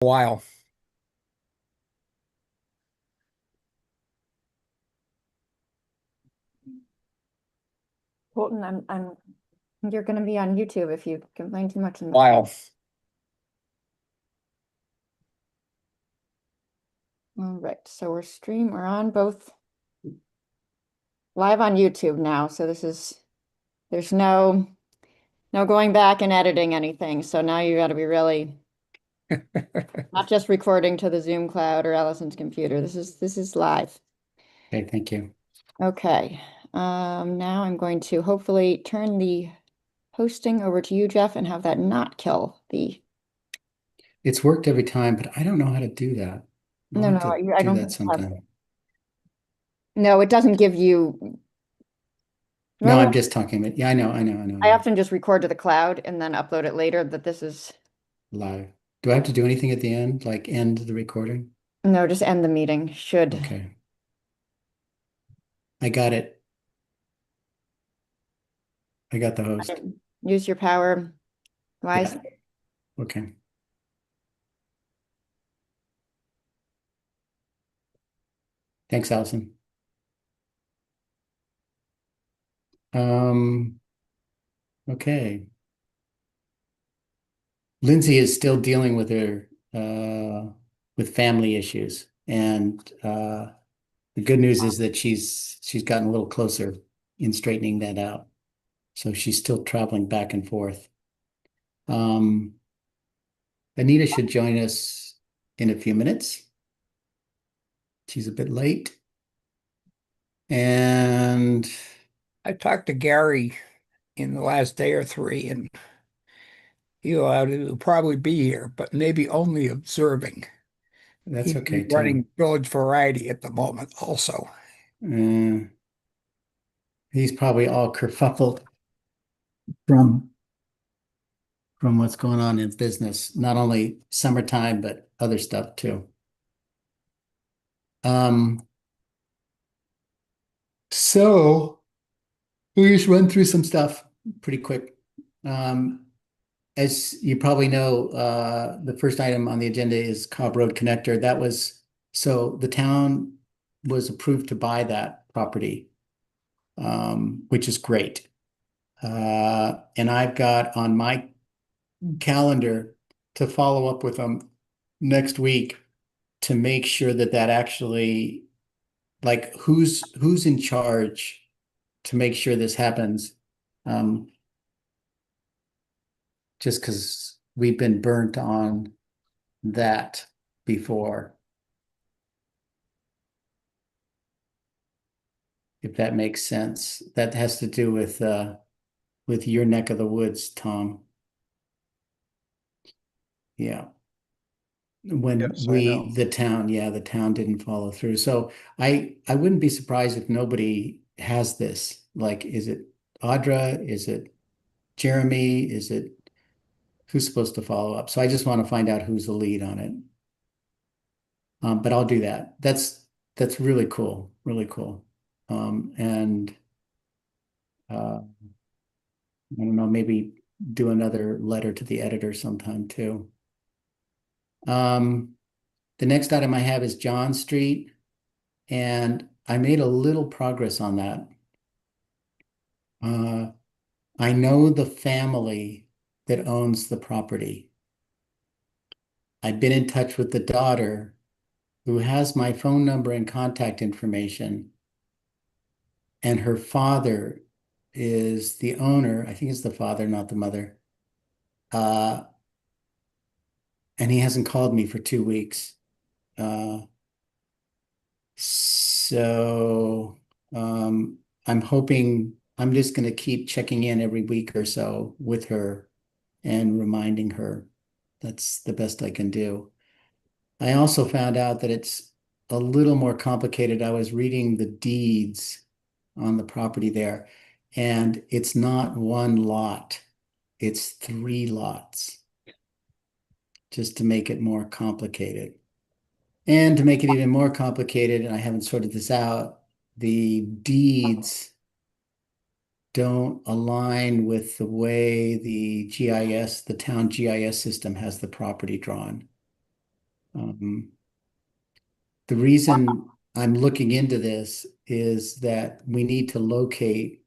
While. Colton, you're going to be on YouTube if you complain too much. While. All right, so we're on both live on YouTube now. So there's no going back and editing anything. So now you got to be really not just recording to the Zoom cloud or Allison's computer. This is live. Okay, thank you. Okay. Now I'm going to hopefully turn the hosting over to you, Jeff, and have that not kill the. It's worked every time, but I don't know how to do that. I'll No, have no, to I do don't that think you have. sometime. No, it doesn't give you. No, Normally, I'm just talking about, yeah, I I know. often just record to the cloud and then upload it later, but this is, Live. Do I have to do anything at the end, like end the recording? no, just end the meeting. Should Okay, I got it. I got the host. use your power Yeah, wisely. okay. Thanks, Allison. Um, okay. Lindsay is still dealing with her with family issues, and the good news is that she's gotten a little closer in straightening that out. So she's still traveling back and forth. Um, Anita should join us in a few minutes. She's a bit late. And I talked to Gary in the last day or three, and he'll probably be here, but maybe only observing. that's He's okay too. running Village Variety at the moment, also. Uh, he's probably all kerfuffled from what's going on in business, not only summertime, but other stuff too. Um, so we just run through some stuff pretty quick. Um, As you probably know, the first item on the agenda is Cobb Road Connector. So the town was approved to buy that property, which is great. And I've got on my calendar to follow up with them next week to make sure that that actually, like, who's in charge to make sure this happens. Um, just because we've been burnt on that before, if that makes sense. That has to do with your neck of the woods, Tom. Yeah. When Yes, I know. the town didn't follow through. So I wouldn't be surprised if nobody has this. Like, is it Audra? Is it Jeremy? Is it who's supposed to follow up? So I just want to find out who's the lead on it. But I'll do that. That's really cool, really cool. And I don't know, maybe do another letter to the editor sometime too. Um, the next item I have is John Street, and I made a little progress on that. Uh, I know the family that owns the property. I've been in touch with the daughter who has my phone number and contact information, and her father is the owner. I think it's the father, not the mother. Uh, and he hasn't called me for 2 weeks. Uh, So I'm hoping I'm just going to keep checking in every week or so with her and reminding her. That's the best I can do. I also found out that it's a little more complicated. I was reading the deeds on the property there, and it's not one lot, it's 3 lots, just to make it more complicated. And to make it even more complicated, and I haven't sorted this out, the deeds don't align with the way the GIS, the town GIS system has the property drawn. Um, the reason I'm looking into this is that we need to locate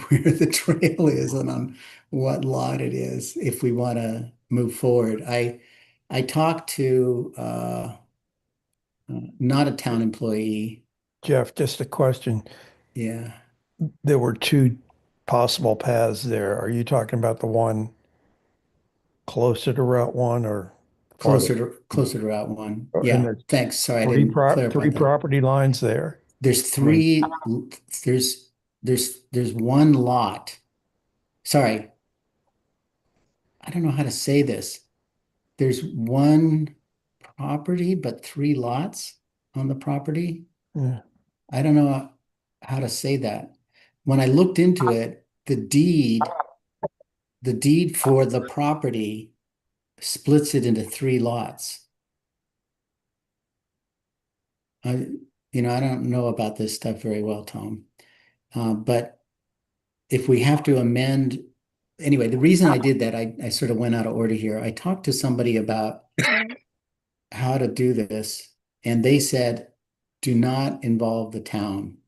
where the trail is and on what lot it is if we want to move forward. I talked to not a town employee. Jeff, just a question. Yeah, There were two possible paths there. Are you talking about the one closer to Route 1 or farther? closer to Route 1. And Yeah, there's thanks. Sorry, I didn't clarify three that. property lines there. There's I mean, three. There's one lot. Sorry, I don't know how to say this. There's one property, but three lots on the property. yeah. I don't know how to say that. When I looked into it, the deed for the property splits it into three lots. I, I don't know about this stuff very well, Tom. But if we have to amend, anyway, the reason I did that, I sort of went out of order here. I talked to somebody about how to do this, and they said, do not involve the town.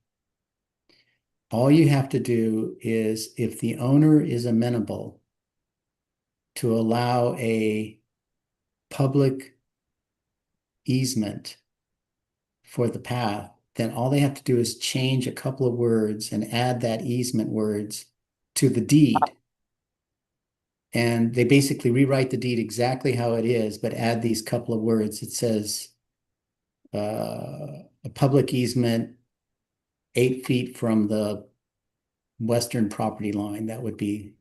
All you have to do is if the owner is amenable to allow a public easement for the path, then all they have to do is change a couple of words and add that easement words to the deed. And they basically rewrite the deed exactly how it is, but add these couple of words. It says a public easement 8 feet from the western property line. That would be,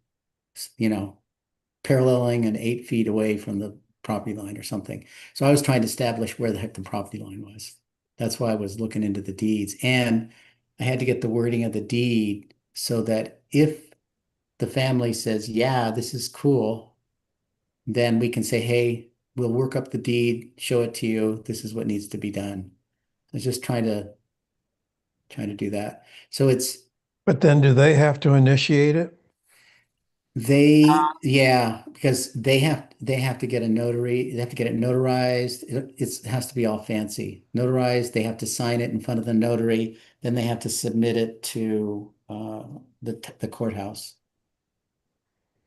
paralleling and 8 feet away from the property line or something. So I was trying to establish where the heck the property line was. That's why I was looking into the deeds. And I had to get the wording of the deed so that if the family says, yeah, this is cool, then we can say, hey, we'll work up the deed, show it to you. This is what needs to be done. I was just trying to do that. So But then do they have to initiate it? yeah, because they have to get a notary, they have to get it notarized. It has to be all fancy. Notarized, they have to sign it in front of the notary, then they have to submit it to the courthouse.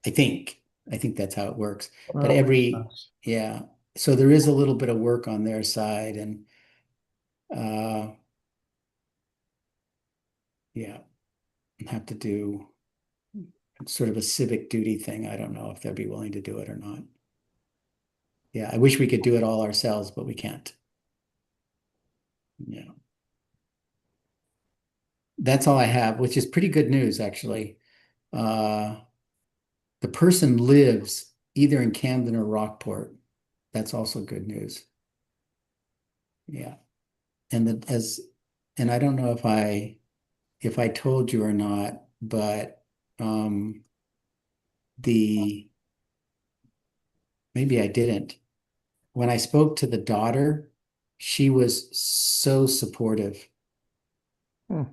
I think. I think that's how it works. But Well, makes sense. yeah. So there is a little bit of work on their side and uh yeah, have to do sort of a civic duty thing. I don't know if they'll be willing to do it or not. Yeah, I wish we could do it all ourselves, but we can't. Yeah. That's all I have, which is pretty good news, actually. Uh, the person lives either in Camden or Rockport. That's also good news. Yeah. And and I don't know if I told you or not, but um the maybe I didn't. When I spoke to the daughter, she was so supportive. Hmm,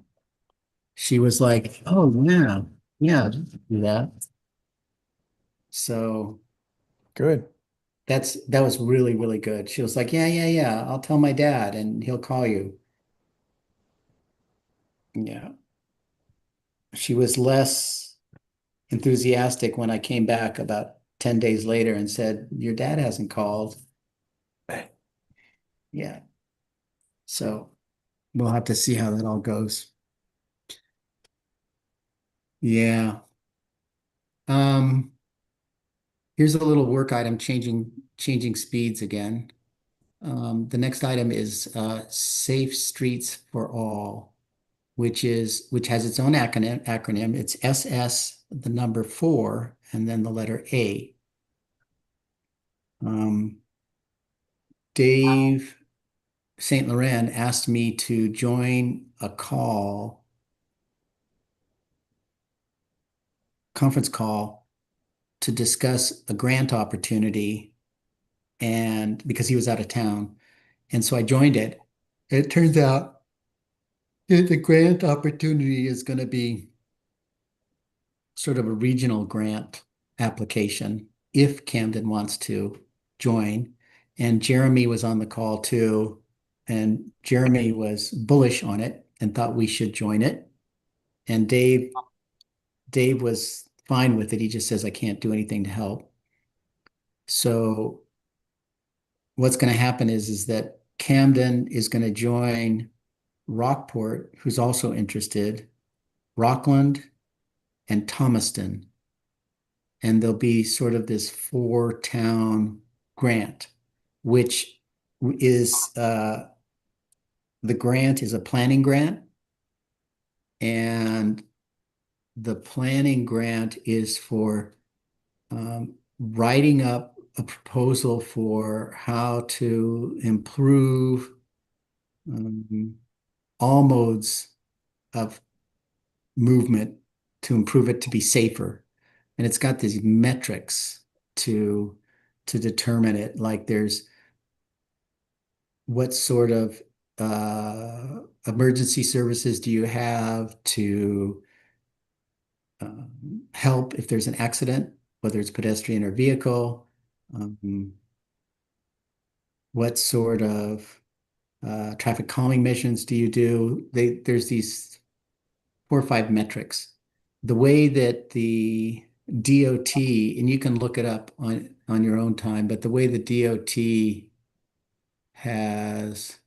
She was like, "Oh yeah, yeah, do that." So good. that was really, really good. She was like, "Yeah, yeah, yeah, I'll tell my dad and he'll call you." Yeah. She was less enthusiastic when I came back about 10 days later and said, "Your dad hasn't called." Yeah. So we'll have to see how that all goes. Yeah. Um, Here's a little work item changing speeds again. The next item is Safe Streets for All, which has its own acronym. It's SS, the number 4, and then the letter A. Um, Dave St. Laurent asked me to join a conference call to discuss a grant opportunity, and because he was out of town. And so I joined it. It turns out the grant opportunity is going to be sort of a regional grant application if Camden wants to join. and Jeremy was on the call too. And Jeremy was bullish on it and thought we should join it. And Dave was fine with it. He just says, I can't do anything to help. So what's going to happen is that Camden is going to join Rockport, who's also interested, Rockland, and Thomaston. And there'll be sort of this four-town grant, which is the grant is a planning grant, and the planning grant is for writing up a proposal for how to improve all modes of movement to improve it to be safer. And it's got these metrics to determine it. Like there's what sort of emergency services do you have to help if there's an accident, whether it's pedestrian or vehicle? What sort of traffic calming missions do you do? There's these 4 or 5 metrics. The way that the DOT, and you can look it up on your own time, but the way the DOT has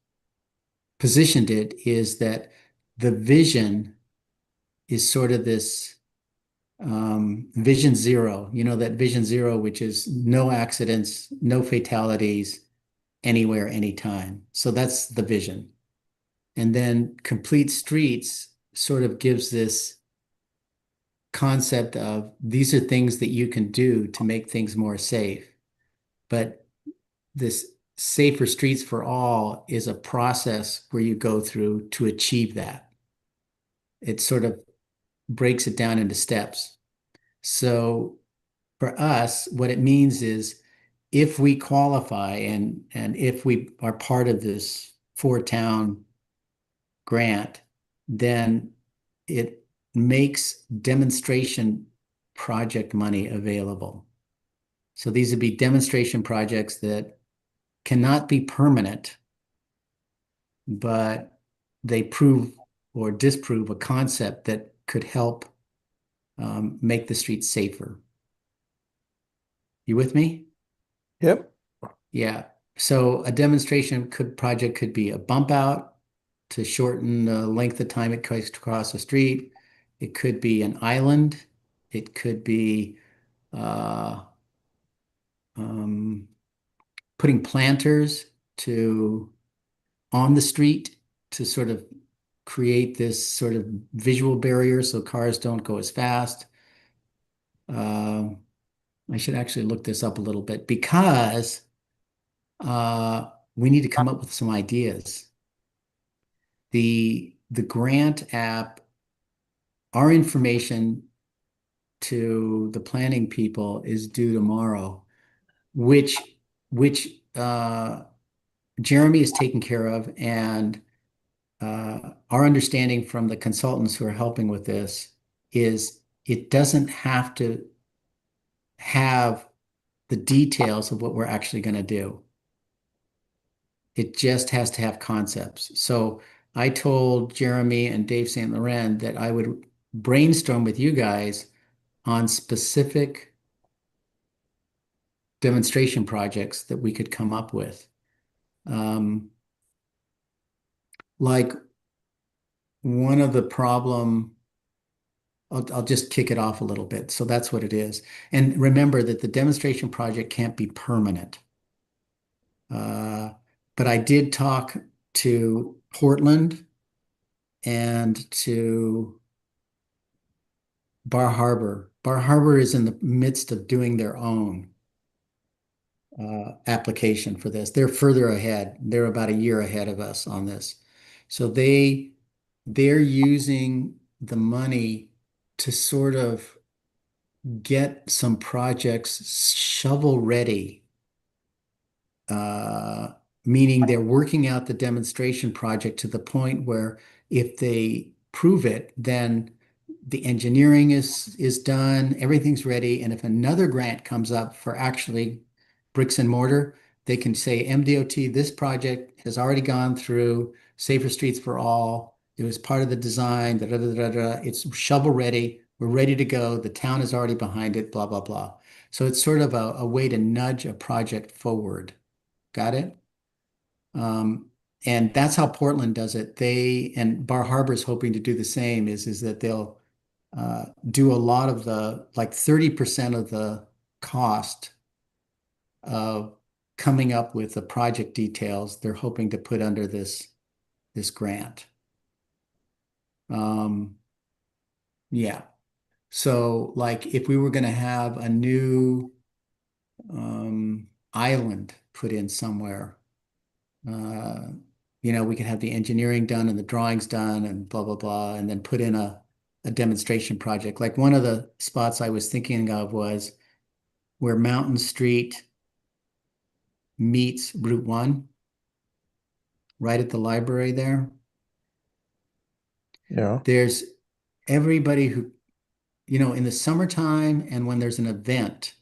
positioned it is that the vision is sort of this vision zero, that vision zero, which is no accidents, no fatalities anywhere, anytime. So that's the vision. And then complete streets sort of gives this concept of these are things that you can do to make things more safe. But this safer streets for all is a process where you go through to achieve that. It sort of breaks it down into steps. So for us, what it means is if we qualify and if we are part of this four-town grant, then it makes demonstration project money available. So these would be demonstration projects that cannot be permanent, but they prove or disprove a concept that could help make the streets safer. You with me? Yep. Yeah. So a demonstration project could be a bump out to shorten the length of time it takes to cross the street. It could be an island. It could be uh, um, putting planters on the street to sort of create this sort of visual barrier so cars don't go as fast. Um, I should actually look this up a little bit because we need to come up with some ideas. The grant app, our information to the planning people is due tomorrow, which Jeremy is taken care of, and our understanding from the consultants who are helping with this is it doesn't have to have the details of what we're actually going to do. It just has to have concepts. So I told Jeremy and Dave St. Laurent that I would brainstorm with you guys on specific demonstration projects that we could come up with. Like one of the I'll just kick it off a little bit. So that's what it is. And remember that the demonstration project can't be permanent. But I did talk to Portland and to Bar Harbor. Bar Harbor is in the midst of doing their own application for this. They're further ahead. They're about a year ahead of us on this. So they're using the money to sort of get some projects shovel ready, meaning they're working out the demonstration project to the point where if they prove it, then the engineering is done, everything's ready, and if another grant comes up for actually bricks and mortar, they can say MDOT, this project has already gone through Safer Streets for All. It was part of the design, da, da, da, da, da. It's shovel ready. We're ready to go. The town is already behind it, blah, blah, blah. So it's sort of a way to nudge a project forward. Got it? And that's how Portland does it. And Bar Harbor is hoping to do the same, is that they'll do a lot of like 30% of the cost of coming up with the project details they're hoping to put under this grant. Yeah. So like if we were going to have a new island put in somewhere, uh, we could have the engineering done and the drawings done and blah, blah, blah, and then put in a demonstration project. Like one of the spots I was thinking of was where Mountain Street meets Route 1, right at the library there. Yeah. There's everybody who, in the summertime and when there's an event,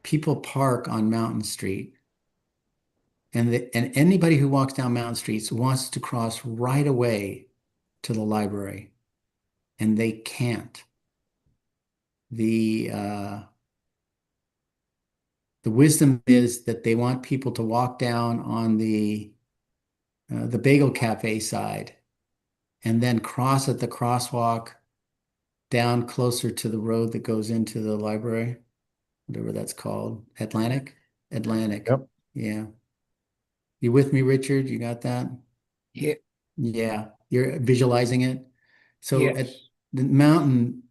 people park on Mountain Street. And anybody who walks down Mountain Street wants to cross right away to the library, and they can't. The wisdom is that they want people to walk down on the Bagel Cafe side and then cross at the crosswalk down closer to the road that goes into the library, whatever that's called. Atlantic? Atlantic. Yep. Yeah. You with me, Richard? You got that? Yeah, Yeah. You're visualizing it. So at yes. the mountain,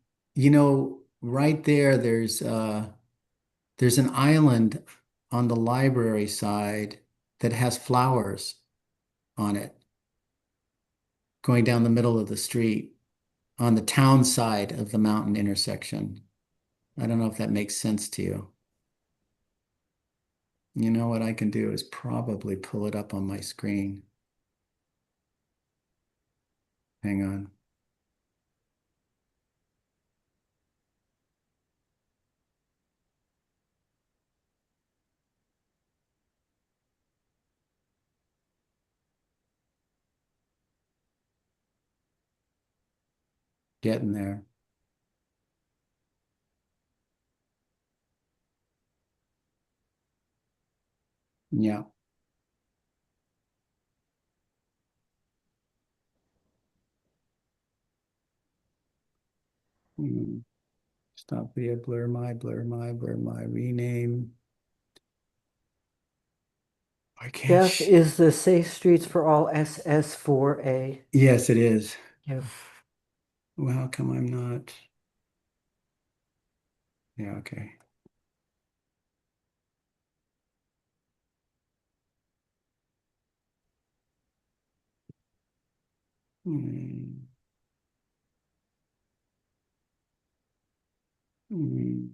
right there, there's an island on the library side that has flowers on it going down the middle of the street on the town side of the mountain intersection. I don't know if that makes sense to you. You know what I can do is probably pull it up on my screen. Hang on. Getting there. Yeah. Hmm. Stop via blur my, rename. I can't. Jeff, is the Safe Streets for All SS4A? Yes, it is. Yeah. Well, how come I'm not? Yeah, okay. Hmm. Hmm.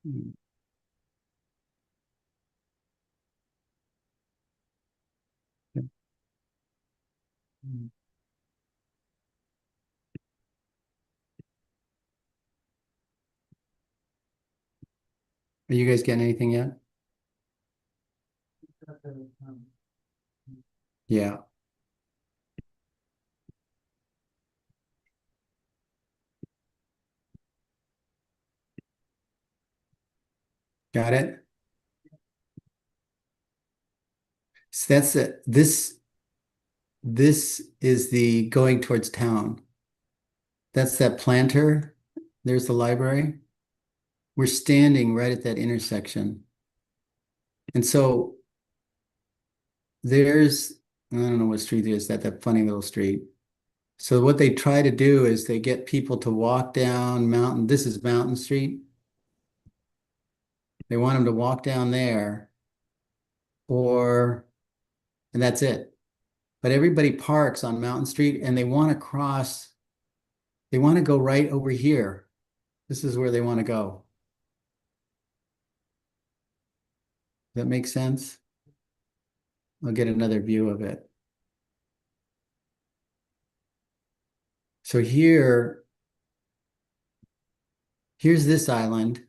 Hmm. Hmm. Are you guys getting anything yet? Yeah. Got it? So that's it. This is the going towards town. That's that planter. There's the library. We're standing right at that intersection. And so I don't know what street it is, that funny little street. So what they try to do is they get people to walk down Mountain. This is Mountain Street. They want them to walk down there and that's it. But everybody parks on Mountain Street and they want to cross, they want to go right over here. This is where they want to go. Does that make sense? I'll get another view of it. So here's this island.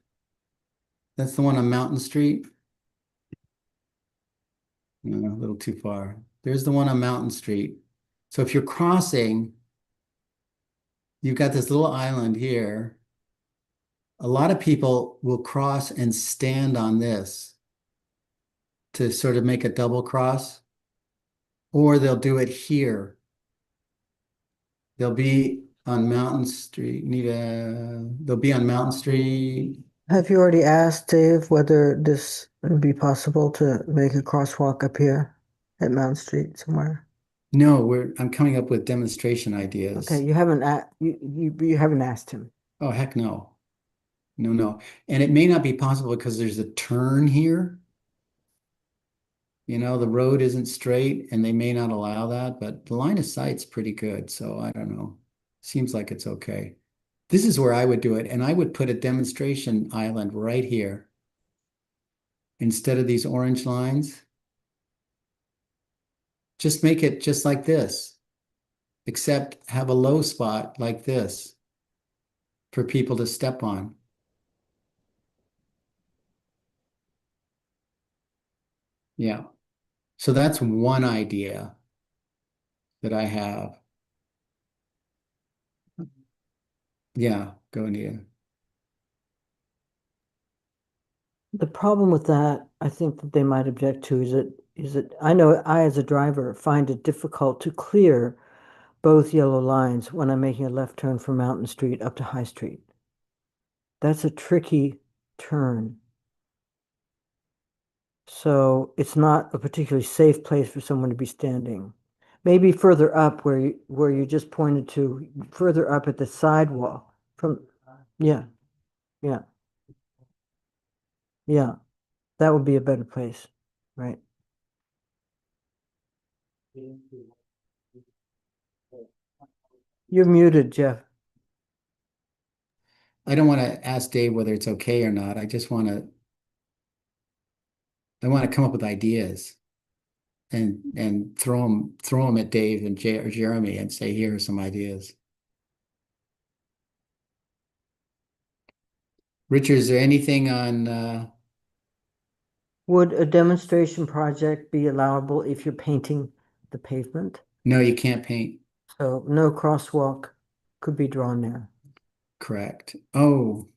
That's the one on Mountain Street. No, a little too far. There's the one on Mountain Street. So if you're crossing, you've got this little island here. A lot of people will cross and stand on this to sort of make a double cross, or they'll do it here. They'll be on Mountain Street. They'll be on Mountain Street. Have you already asked Dave whether this would be possible to make a crosswalk up here at Mount Street somewhere? No, I'm coming up with demonstration Okay, ideas. you haven't asked him. Oh, heck no. No, no. And it may not be possible because there's a turn here. The road isn't straight and they may not allow that, but the line of sight's pretty good. So I don't know. Seems like it's okay. This is where I would do it. And I would put a demonstration island right here instead of these orange lines. Just make it just like this, except have a low spot like this for people to step on. Yeah. So that's one idea that I have. Yeah, go Anita. The problem with that, I think that they might object to is that I know I as a driver find it difficult to clear both yellow lines when I'm making a left turn from Mountain Street up to High Street. That's a tricky turn. So it's not a particularly safe place for someone to be standing. Maybe further up where you just pointed to, further up at the sidewalk from, yeah, yeah, yeah. That would be a better place, right? You're muted, Jeff. I don't want to ask Dave whether it's okay or not. I want to come up with ideas and throw them at Dave and or Jeremy and say, here are some ideas. Richard, is there anything on Would a demonstration project be allowable if you're painting the pavement? no, you can't paint. So no crosswalk could be drawn there. Correct. Oh,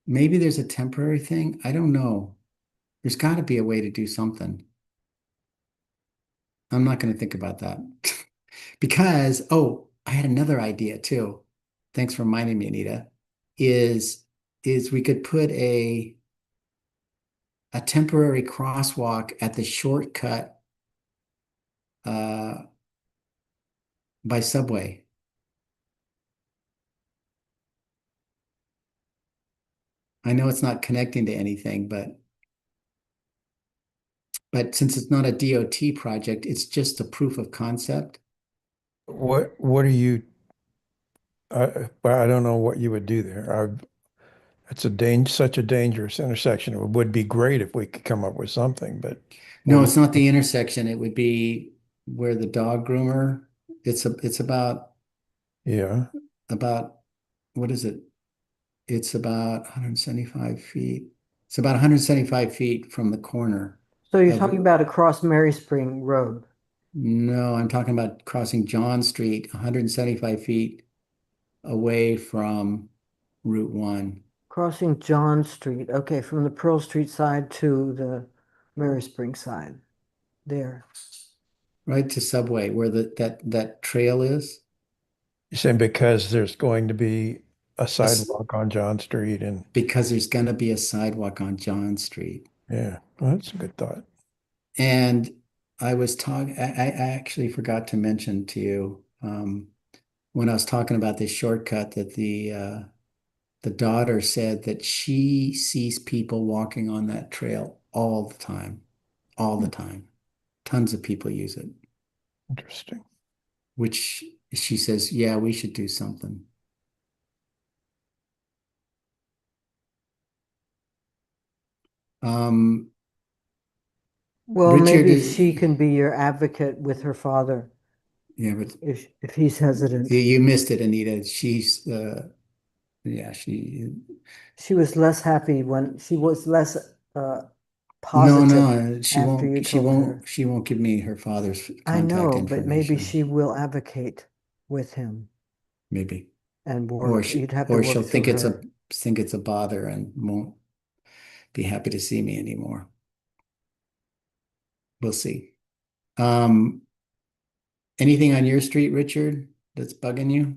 maybe there's a temporary thing. I don't know. There's got to be a way to do something. I'm not going to think about that. Because, oh, I had another idea too. Thanks for reminding me, Anita. Is we could put a temporary crosswalk at the shortcut uh, by subway. I know it's not connecting to anything, but since it's not a DOT project, it's just a proof of concept. What are you, I don't know what you would do there. It's such a dangerous intersection. It would be great if we could come up with something, but what No, do it's not the intersection. It would be where the dog groomer. It's yeah. about what is it? It's about 175 feet. It's about 175 feet from the corner So you're of, talking about across Mary Spring Road. no, I'm talking about crossing John Street, 175 feet away from Route 1, Crossing John Street. Okay, from the Pearl Street side to the Mary Spring side. There. right to Subway where that trail is, You're saying because there's going to be a sidewalk on John Street and because there's going to be a sidewalk on John Street. yeah, well, that's a good thought. And I actually forgot to mention to you when I was talking about this shortcut that the daughter said that she sees people walking on that trail all the time, all the time. Tons of people use it, Interesting. which she says, yeah, we should do something. Um, Well, Richard maybe is, she can be your advocate with her father. Yeah, but if he's hesitant. you missed it, Anita. Yeah, She was less happy when she was less uh, no, positive no, after you told her. she won't give me her father's I contact know, but maybe information, she will advocate with him maybe. and Or work. she, You'd have to or she'll work through her. think it's a bother and won't be happy to see me anymore. We'll see. Um, Anything on your street, Richard, that's bugging you?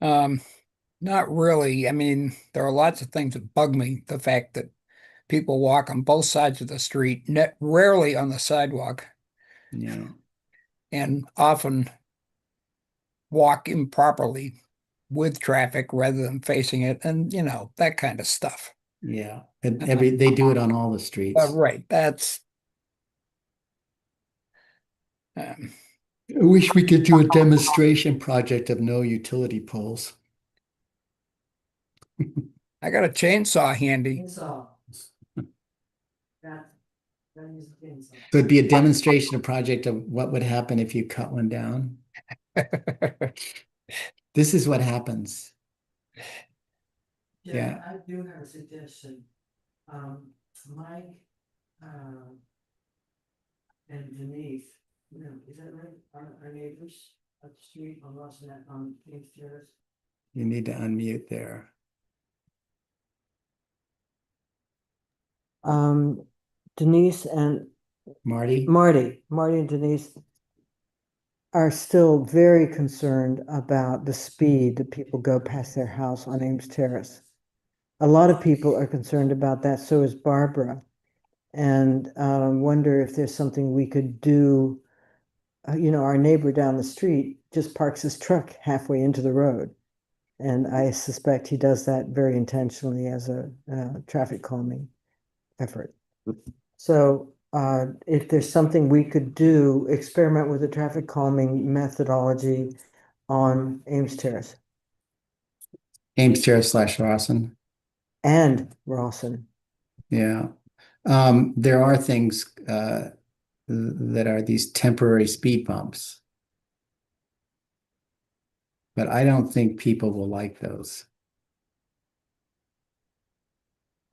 Um, Not really. I mean, there are lots of things that bug me. The fact that people walk on both sides of the street, rarely on the sidewalk, Yeah, and often walk improperly with traffic rather than facing it, and that kind of stuff. yeah. And Uh, they do it on all the but streets. right, that's um, I wish we could do a demonstration project of no utility poles. I got a chainsaw handy. Chainsaw. That is a chainsaw. So it'd be a demonstration project of what would happen if you cut one down. This is what happens. Yeah. I do have a suggestion. Mike, and Denise, is that right? Our neighbors up the street on Rossnet on King's Terrace. You need to unmute there. Denise and Marty? Marty and Denise are still very concerned about the speed that people go past their house on Ames Terrace. A lot of people are concerned about that, so is Barbara. And wonder if there's something we could do. Our neighbor down the street just parks his truck halfway into the road. And I suspect he does that very intentionally as a traffic calming effort. So if there's something we could do, experiment with a traffic calming methodology on Ames Terrace Ames Terrace / Rawson. and Rawson. Yeah. There are things that are these temporary speed bumps, but I don't think people will like those.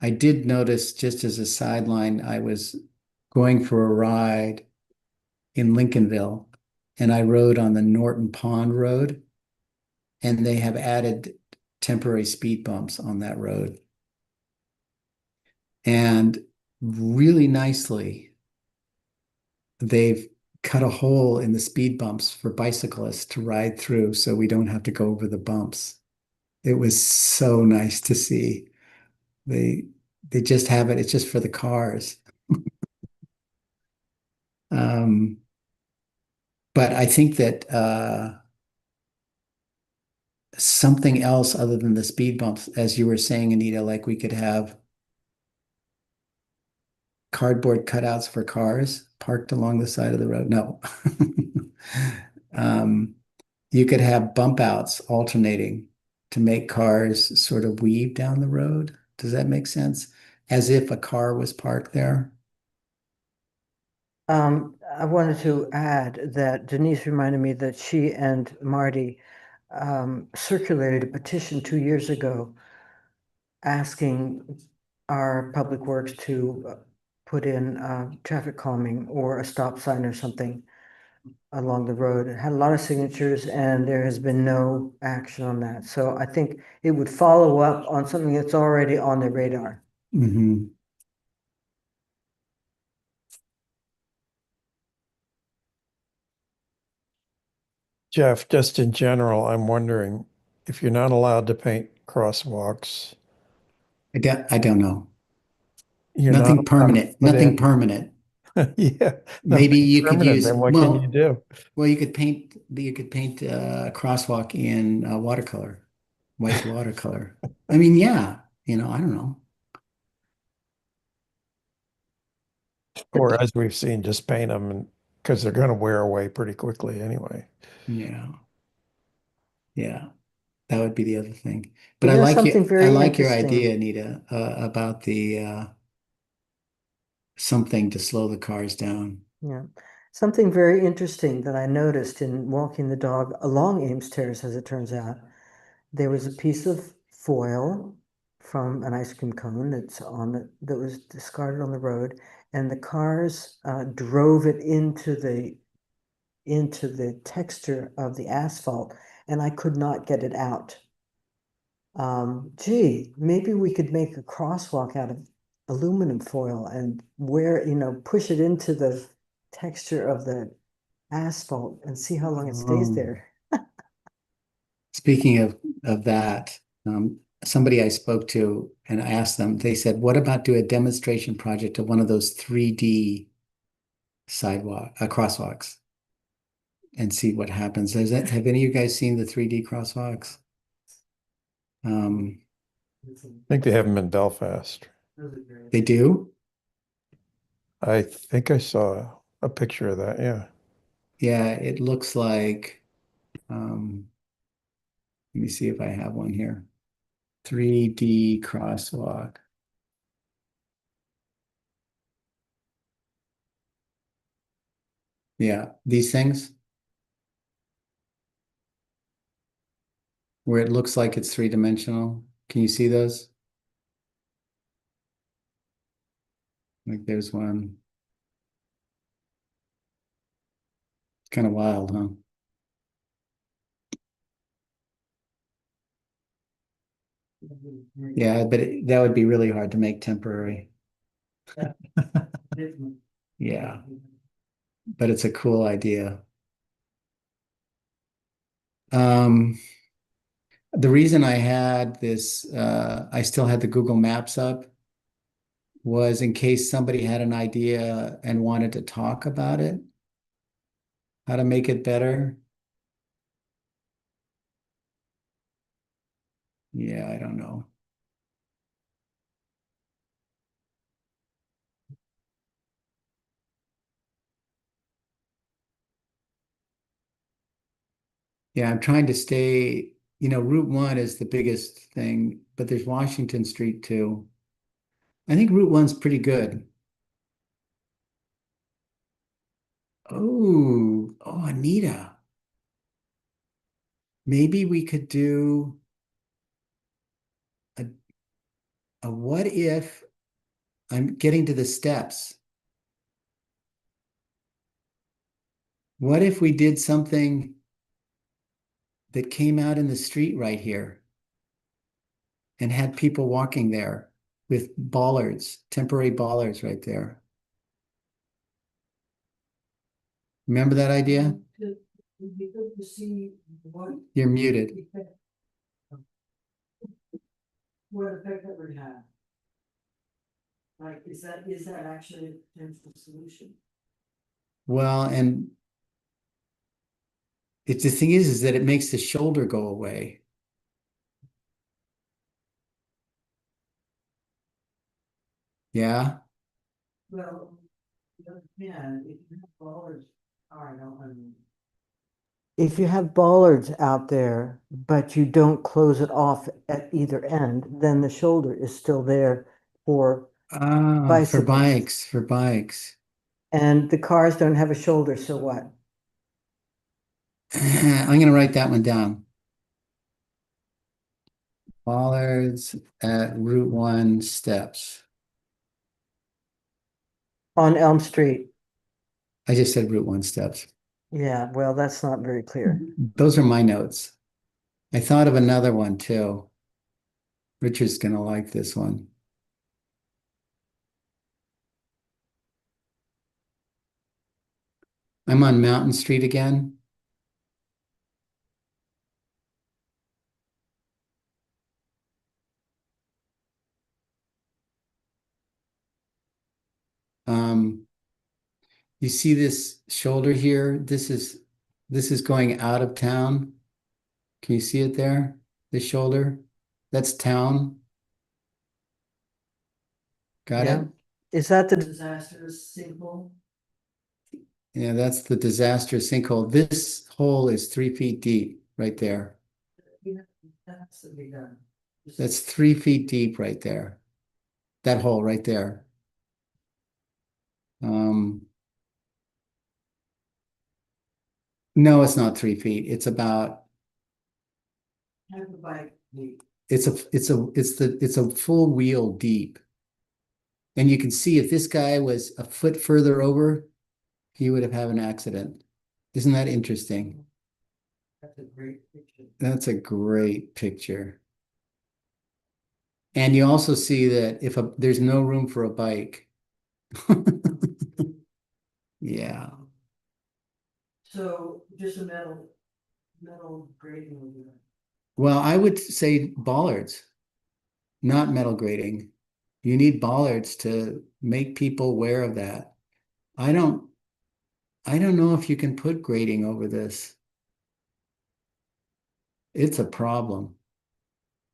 I did notice, just as a sideline, I was going for a ride in Lincolnville and I rode on the Norton Pond Road, and they have added temporary speed bumps on that road. And really nicely, they've cut a hole in the speed bumps for bicyclists to ride through so we don't have to go over the bumps. It was so nice to see. They they just have it, it's just for the cars. Um, but I think that something else other than the speed bumps, as you were saying, Anita, like we could have cardboard cutouts for cars parked along the side of the road. No. Um, you could have bump outs alternating to make cars sort of weave down the road. Does that make sense? As if a car was parked there. I wanted to add that Denise reminded me that she and Marty circulated a petition 2 years ago asking our public works to put in traffic calming or a stop sign or something along the road. It had a lot of signatures and there has been no action on that. So I think it would follow up on something that's already on the radar. Mhm. Jeff, just in general, I'm wondering if you're not allowed to paint crosswalks, I don't know. you're not Nothing allowed to permanent, put nothing in. permanent. Yeah, Maybe nothing you could permanent. use, Then what can you do? well, you could paint a crosswalk in watercolor, white watercolor. I mean, yeah, I don't know. Or as we've seen, just paint them and because they're going to wear away pretty quickly anyway. Yeah, yeah, that would be the other thing. But You know something I very like your interesting. idea, Anita, about the something to slow the cars down. Yeah. Something very interesting that I noticed in walking the dog along Ames Terrace, as it turns out, there was a piece of foil from an ice cream cone that was discarded on the road, and the cars drove it into the texture of the asphalt, and I could not get it out. Gee, maybe we could make a crosswalk out of aluminum foil and push it into the texture of the asphalt and see how long it stays Oh. there. Speaking of that, somebody I spoke to and I asked them, they said, what about do a demonstration project of one of those 3D crosswalks and see what happens? Have any of you guys seen the 3D crosswalks? Um, I think they have them in Belfast. they do? I think I saw a picture of that. Yeah. Yeah, it looks like, let me see if I have one here. 3D crosswalk. Yeah, these things where it looks like it's three-dimensional. Can you see those? Like there's one. It's kind of wild, huh? Yeah, but that would be really hard to make temporary. Yeah, but it's a cool idea. Um, the reason I had this, I still had the Google Maps up was in case somebody had an idea and wanted to talk about it, how to make it better. Yeah, I don't know. Yeah, I'm trying to stay, Route 1 is the biggest thing, but there's Washington Street too. I think Route 1's pretty good. Oh, Anita. Maybe we could do a, a what if I'm getting to the steps? What if we did something that came out in the street right here and had people walking there with bollards, temporary bollards right there? Remember that idea? You're muted. What effect that would have? Like, is that actually a potential solution? Well, and it's the thing is that it makes the shoulder go away. Yeah. Well, yeah, if you have bollards, I mean. If you have bollards out there, but you don't close it off at either end, then the shoulder is still there for Ah, for bicycles. bikes, for bikes. And the cars don't have a shoulder, so what? I'm going to write that one down. Bollards at Route 1 steps. On Elm Street. I just said Route 1 steps. Yeah, well, that's not very clear. Those are my notes. I thought of another one too. Richard's going to like this one. I'm on Mountain Street again. Um, you see this shoulder here? This is going out of town. Can you see it there? The shoulder? That's town. Got Yeah. it? Is that the disastrous sinkhole? Yeah, that's the disastrous sinkhole. This hole is 3 feet deep right there. Yeah, that's to be done. That's 3 feet deep right there. That hole right there. Um, No, it's not 3 feet. It's about, Half a bike deep. it's a full wheel deep. And you can see if this guy was a foot further over, he would have had an accident. Isn't that interesting? That's a great picture. That's a great picture. And you also see that if there's no room for a bike. Yeah. So just a metal grating over there. Well, I would say bollards, not metal grating. You need bollards to make people aware of that. I don't I don't know if you can put grating over this. It's a problem.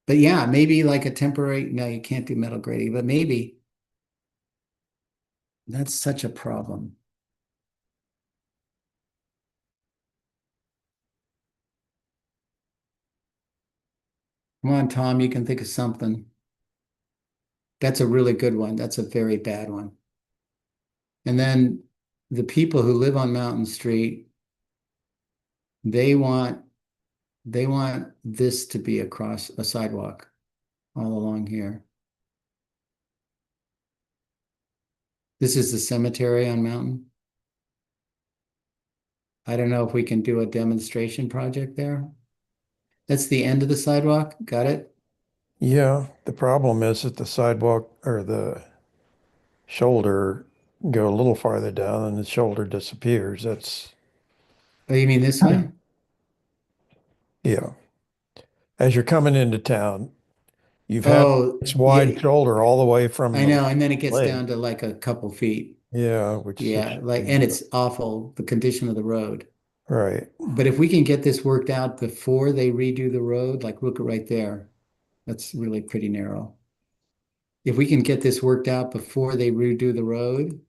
But yeah, maybe like a temporary, no, you can't do metal grating, but maybe that's such a problem. Come on, Tom, you can think of something. That's a really good one. That's a very bad one. And then the people who live on Mountain Street, they want they want this to be across a sidewalk all along here. This is the cemetery on Mountain. I don't know if we can do a demonstration project there. That's the end of the sidewalk. Got it? Yeah, the problem is that the sidewalk or the shoulder go a little farther down and the shoulder disappears. That's, Oh, you mean this way? yeah. As you're coming into town, you've had Oh, this wide yeah, shoulder all the way from I the know. And then it gets lake. down to like a couple feet. Yeah, which it Yeah, should like, be. and it's awful, the condition of the road. Right. But if we can get this worked out before they redo the road, like look right there, that's really pretty narrow. If we can get this worked out before they redo the road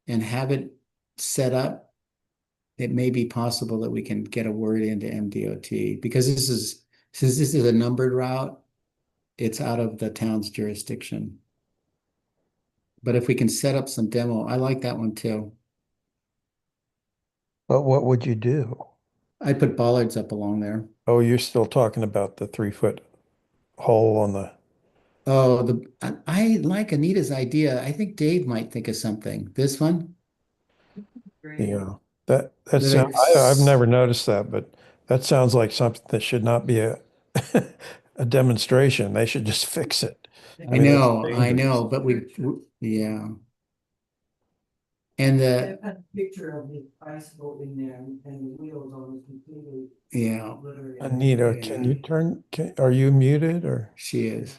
and have it set up, it may be possible that we can get a word into MDOT because since this is a numbered route, it's out of the town's jurisdiction. But if we can set up some demo, I like that one too. But what would you do? I'd put bollards up along there. Oh, you're still talking about the 3 foot hole on the, Oh, I like Anita's idea. I think Dave might think of something. This one, Great. yeah. That that sound, I've it's, never noticed that, but that sounds like something that should not be a a demonstration. They should just fix it. I mean, it's I dangerous. know, but yeah. And I've had a picture of his bicycle in there and the wheels almost completely yeah, obliterated. Anita, can yeah, you are you muted or? she is.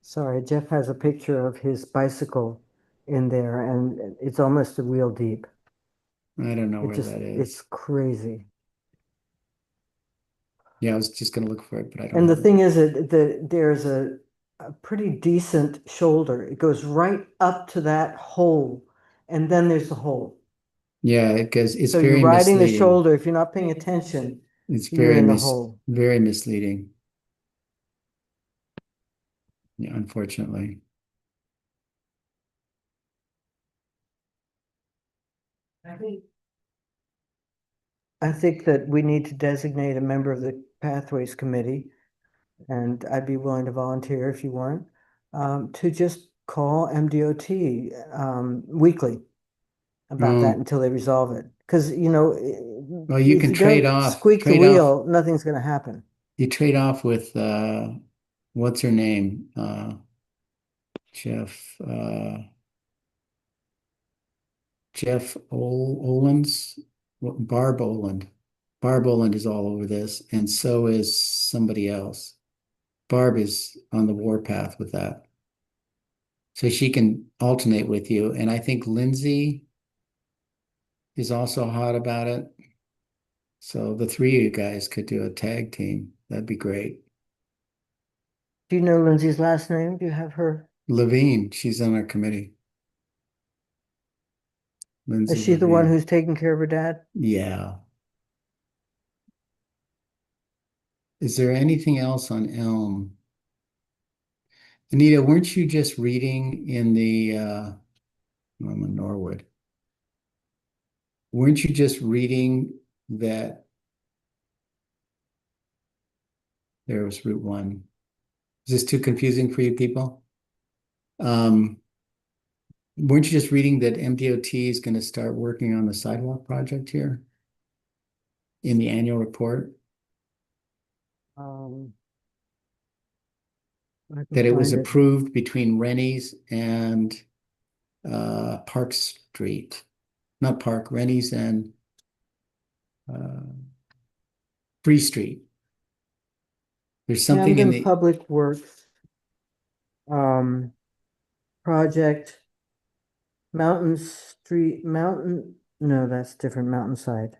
Sorry, Jeff has a picture of his bicycle in there and it's almost a wheel deep. I don't know It where just, that it's is. crazy. Yeah, I was just gonna look for it, but I don't And the have it. thing is that there's a pretty decent shoulder. It goes right up to that hole and then there's the hole. Yeah, because it's So you're very riding the misleading. shoulder. If you're not paying attention, It's you're in the hole. very misleading. Yeah, unfortunately. I think that we need to designate a member of the Pathways Committee, and I'd be willing to volunteer if you want, to just call MDOT weekly about that Oh, until they resolve it. Because, you know, well, you if can you don't squeak the wheel, nothing's going to happen. you trade off with what's her name? Jeff Jeff Oland's Barb Oland. Barb Oland is all over this, and so is somebody else. Barb is on the warpath with that. So she can alternate with you. And I think Lindsay is also hot about it. So the three of you guys could do a tag team. That'd be great. Do you know Lindsay's last name? Do you have her? Levine, she's on our committee. Is Lindsay she the one Levine. who's taking care of her dad? Yeah. Is there anything else on Elm? Anita, weren't you just reading in the I'm in Norwood. Weren't you just reading that there was Route 1. Is this too confusing for you people? Um, weren't you just reading that MDOT is going to start working on the sidewalk project here in the annual report? Um, I can That it was find it. approved between Rennie's and Park Street. Not Park, Rennie's and uh, Free Street. There's something in Camden the, Public Works, um, project, Mountain Street, no, that's different, Mountainside.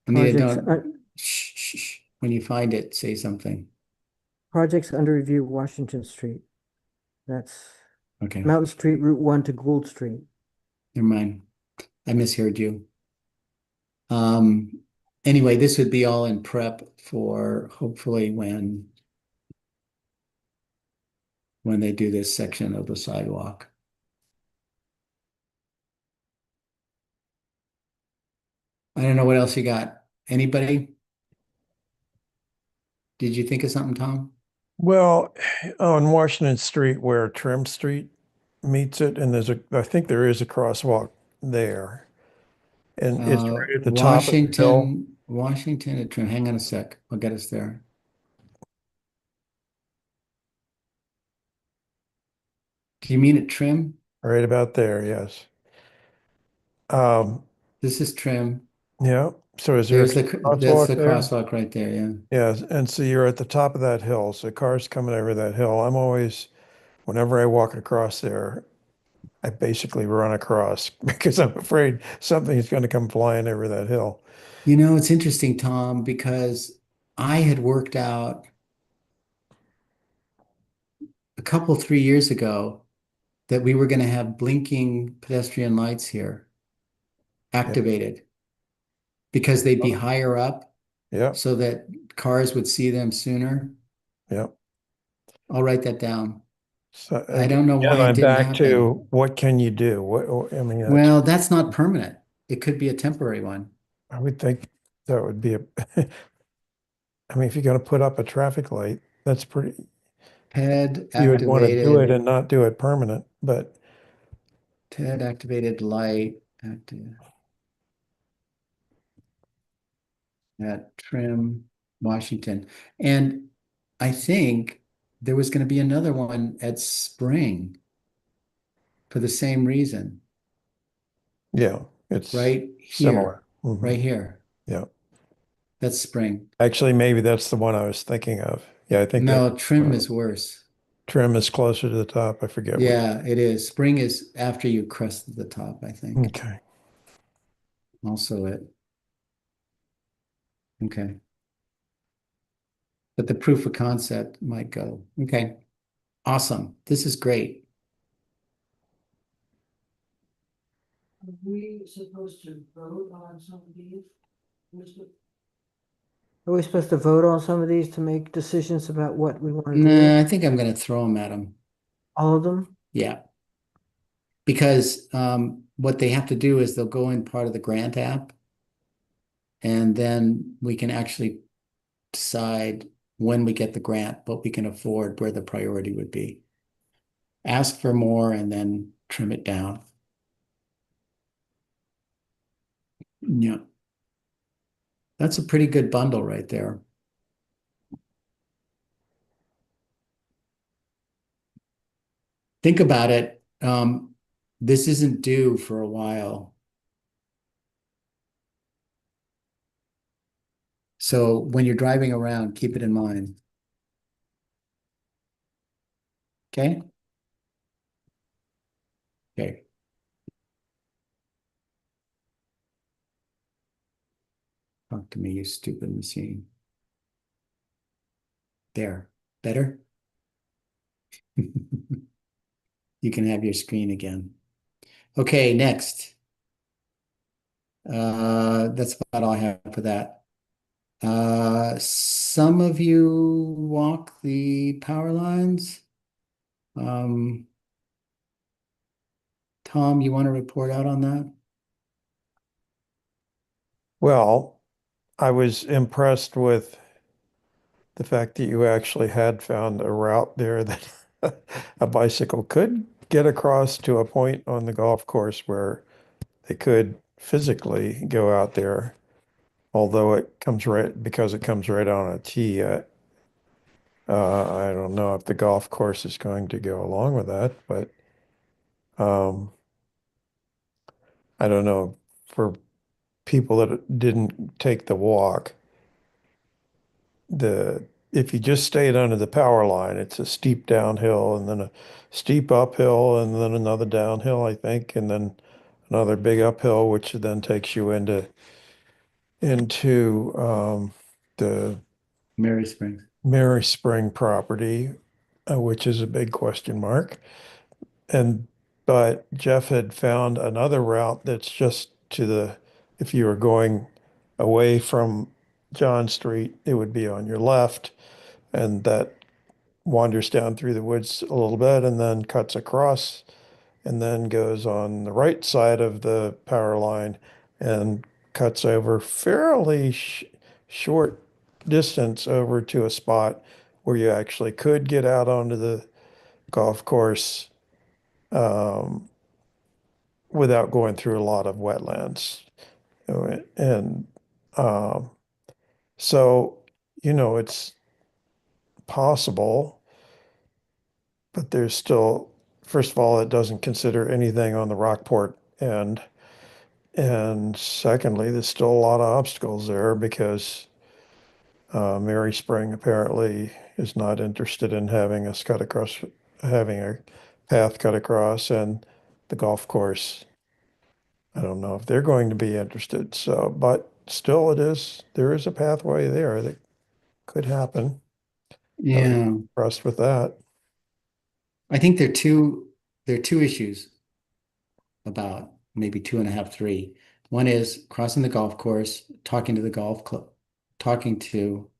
Anita, Projects, don't, shh, shh, shh. When you find it, say something. projects under review, Washington Street. That's Okay, Mountain Street, Route 1 to Gould Street. never mind. I misheard you. Um, anyway, this would be all in prep for hopefully when they do this section of the sidewalk. I don't know what else you got. Anybody? Did you think of something, Tom? Well, on Washington Street where Trim Street meets it, and I think there is a crosswalk there. And it's right at the top of the hill, Washington, hang on a sec. I'll get us there. Do you mean at Trim? right about there, yes. Um, This is Trim. yeah. So is there a That's crosswalk the there? crosswalk right there, yeah. Yeah, and so you're at the top of that hill. So cars coming over that hill. Whenever I walk across there, I basically run across because I'm afraid something's going to come flying over that hill. You know, it's interesting, Tom, because I had worked out a couple, 3 years ago that we were going to have blinking pedestrian lights here Yeah. activated because they'd be higher up Yeah. so that cars would see them sooner. Yeah. I'll write that down. So I don't know again, why it I'm didn't back happen. to what can you do? What I mean, Well, that's not permanent. It could be a temporary one. I would think that would be I mean, if you're going to put up a traffic light, that's pretty, TED you would want to do it activated, and not do it permanent, but TED activated light at Trim, Washington. And I think there was going to be another one at Spring for the same reason, yeah, it's right here, similar. Mhm. right here. Yeah. That's Spring. Actually, maybe that's the one I was thinking of. Yeah, I think that No, Trim is worse. Trim is closer to the top. I forget which. Yeah, it is. Spring is after you crest the top, I think. Okay. Also it. Okay. But the proof of concept might go. Okay. Awesome. This is great. Are we supposed to vote on some of these? Are we supposed to vote on some of these to make decisions about what we want to Nah, do? I think I'm going to throw them at them. All of them? Yeah. Because what they have to do is they'll go in part of the grant app, and then we can actually decide when we get the grant, what we can afford, where the priority would be. Ask for more and then trim it down. Yeah. That's a pretty good bundle right there. Think about it. This isn't due for a while. So when you're driving around, keep it in mind. Okay? Okay. Talk to me, you stupid machine. There. Better? You can have your screen again. Okay, next. That's about all I have for that. Some of you walk the power lines. Tom, you want to report out on that? Well, I was impressed with the fact that you actually had found a route there that a bicycle could get across to a point on the golf course where they could physically go out there, although because it comes right on a tee. I don't know if the golf course is going to go along with that, but um, I don't know. For people that didn't take the walk, the if you just stayed under the power line, it's a steep downhill and then a steep uphill and then another downhill, I think, and then another big uphill, which then takes you into the Mary Springs. Mary Spring property, which is a big question mark. And but Jeff had found another route that's just to the, if you were going away from John Street, it would be on your left, and that wanders down through the woods a little bit and then cuts across and then goes on the right side of the power line and cuts over fairly short distance over to a spot where you actually could get out onto the golf course um, without going through a lot of wetlands. And um, so, it's possible, but there's still, first of all, it doesn't consider anything on the Rockport end. And secondly, there's still a lot of obstacles there because Mary Spring apparently is not interested in having a path cut across, and the golf course, I don't know if they're going to be interested. So, but still, there is a pathway there that could happen. I was Yeah, impressed with that. I think there are two issues about maybe two and a half, three. One is crossing the golf course, talking to the golf club, talking to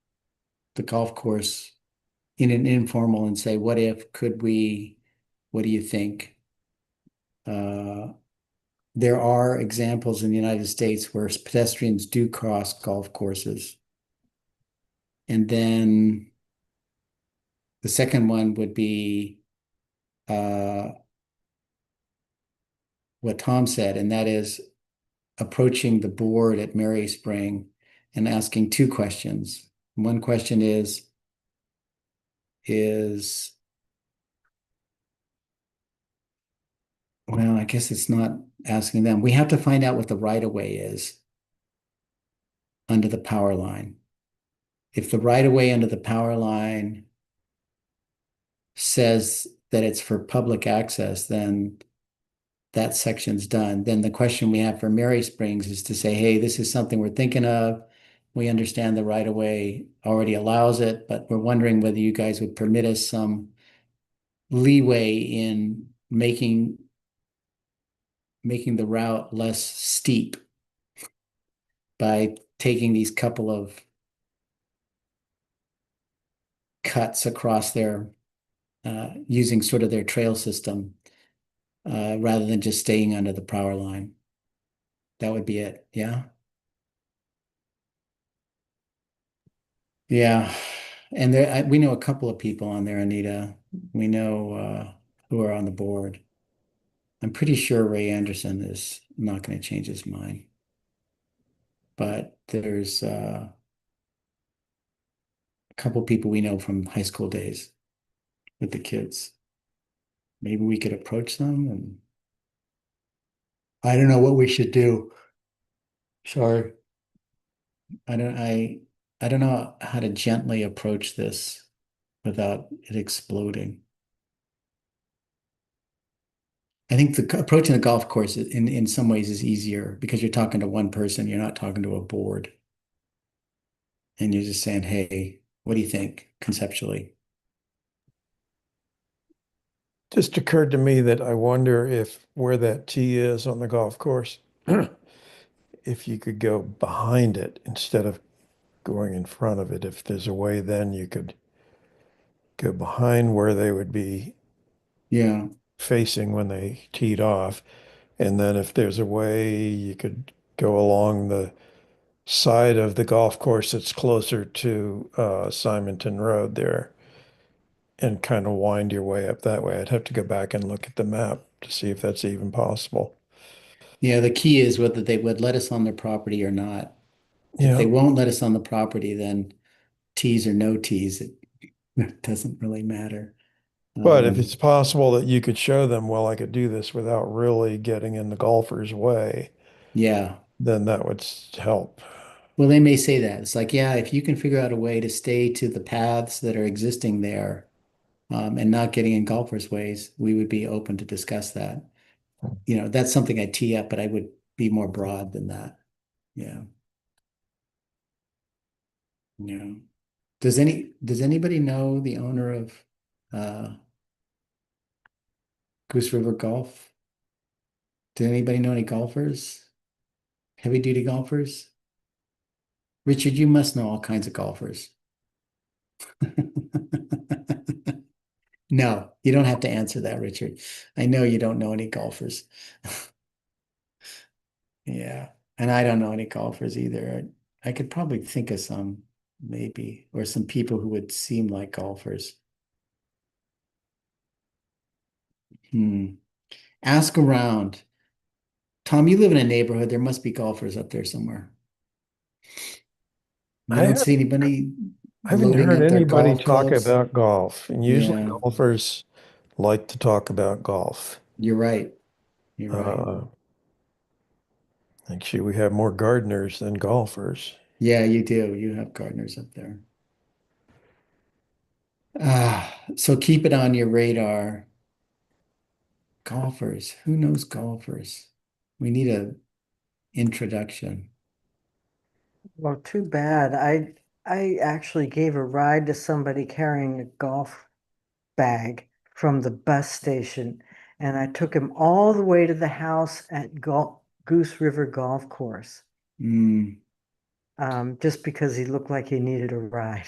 the golf course in an informal and say, what if, could we, what do you think? Uh, there are examples in the United States where pedestrians do cross golf courses. And then the second one would be uh, what Tom said, and that is approaching the board at Mary Spring and asking two questions. One question is, well, I guess it's not asking them. We have to find out what the right of way is under the power line. If the right of way under the power line says that it's for public access, then that section's done. Then the question we have for Mary Springs is to say, hey, this is something we're thinking of. We understand the right of way already allows it, but we're wondering whether you guys would permit us some leeway in making the route less steep by taking these couple of cuts across their using sort of their trail system rather than just staying under the power line. That would be it. Yeah. Yeah. And we know a couple of people on there, Anita. We know who are on the board. I'm pretty sure Ray Anderson is not going to change his mind. But there's a couple people we know from high school days with the kids. Maybe we could approach them, and I don't know what we should do. Sorry. I don't I I don't know how to gently approach this without it exploding. I think approaching the golf course in some ways is easier because you're talking to one person, you're not talking to a board, and you're just saying, "Hey, what do you think conceptually?" Just occurred to me that I wonder if where that tee is on the golf course, if you could go behind it instead of going in front of it. If there's a way, then you could go behind where they would be Yeah, facing when they teed off. And then if there's a way, you could go along side of the golf course that's closer to Simonton Road there and kind of wind your way up that way. I'd have to go back and look at the map to see if that's even possible. Yeah, the key is whether they would let us on their property or not. If they Yeah. won't let us on the property, then tees or no tees, it doesn't really matter. But if it's Um, possible that you could show them, well, I could do this without really getting in the golfer's way, yeah. then that would help. Well, they may say that. It's like, yeah, if you can figure out a way to stay to the paths that are existing there, and not getting in golfers' ways, we would be open to discuss that. That's something I tee up, but I would be more broad than that. Yeah. Yeah. Does anybody know the owner of uh Goose River Golf? Does anybody know any golfers? Heavy duty golfers? Richard, you must know all kinds of golfers. No, you don't have to answer that, Richard. I know you don't know any golfers. Yeah. And I don't know any golfers either. I could probably think of some, maybe, or some people who would seem like golfers. Hmm. Ask around. Tom, you live in a neighborhood. There must be golfers up there somewhere. You I don't have, see anybody I haven't loading heard up their anybody golf talk clubs? about golf, and usually Yeah, golfers like to talk about golf. you're right. You're right. Uh, Actually, we have more gardeners than golfers. Yeah, you do. You have gardeners up there. So keep it on your radar. Golfers. Who knows golfers? We need a introduction. Well, too bad. I actually gave a ride to somebody carrying a golf bag from the bus station, and I took him all the way to the house at Goose River Golf Course, Hmm. just because he looked like he needed a ride.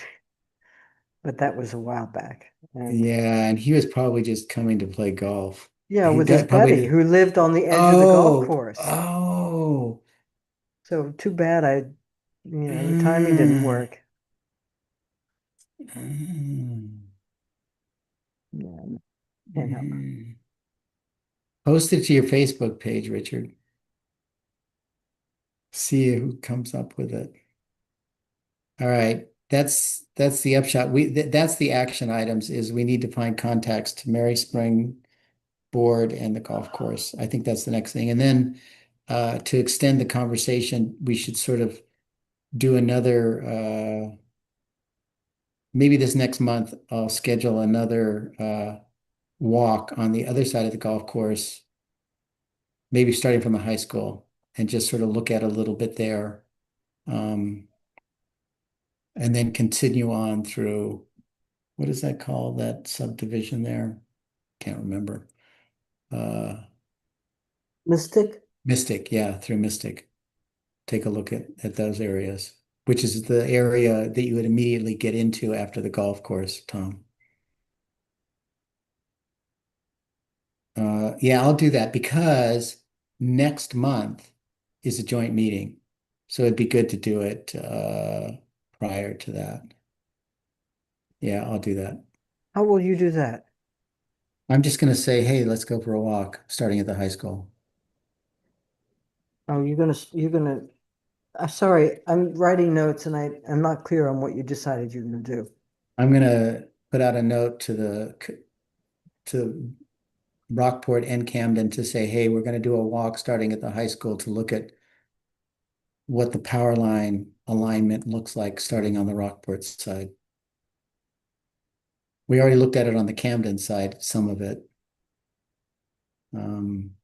But that was a while back. And Yeah, and he was probably just coming to play golf. yeah, He with his got buddy probably. who lived on the edge of the golf Oh, course. oh. So too bad the timing didn't Mm, work. mm, Yeah, can't help. mm. Post it to your Facebook page, Richard. See who comes up with it. All right. That's the upshot. That's the action items is we need to find contacts to Mary Spring board and the golf course. I think that's the next thing. And then to extend the conversation, we should sort of do another maybe this next month, I'll schedule another walk on the other side of the golf course, maybe starting from the high school and just sort of look at a little bit there. Um, and then continue on through what is that called? That subdivision there? Can't remember. Uh, Mystic? Mystic, yeah, through Mystic. Take a look at those areas, which is the area that you would immediately get into after the golf course, Tom. Yeah, I'll do that because next month is a joint meeting. So it'd be good to do it prior to that. Yeah, I'll do that. How will you do that? I'm just going to say, hey, let's go for a walk starting at the high school. Oh, you're gonna, sorry, I'm writing notes and I'm not clear on what you decided you're gonna do. I'm going to put out a note to Rockport and Camden to say, hey, we're going to do a walk starting at the high school to look at what the power line alignment looks like starting on the Rockport side. We already looked at it on the Camden side, some of it. And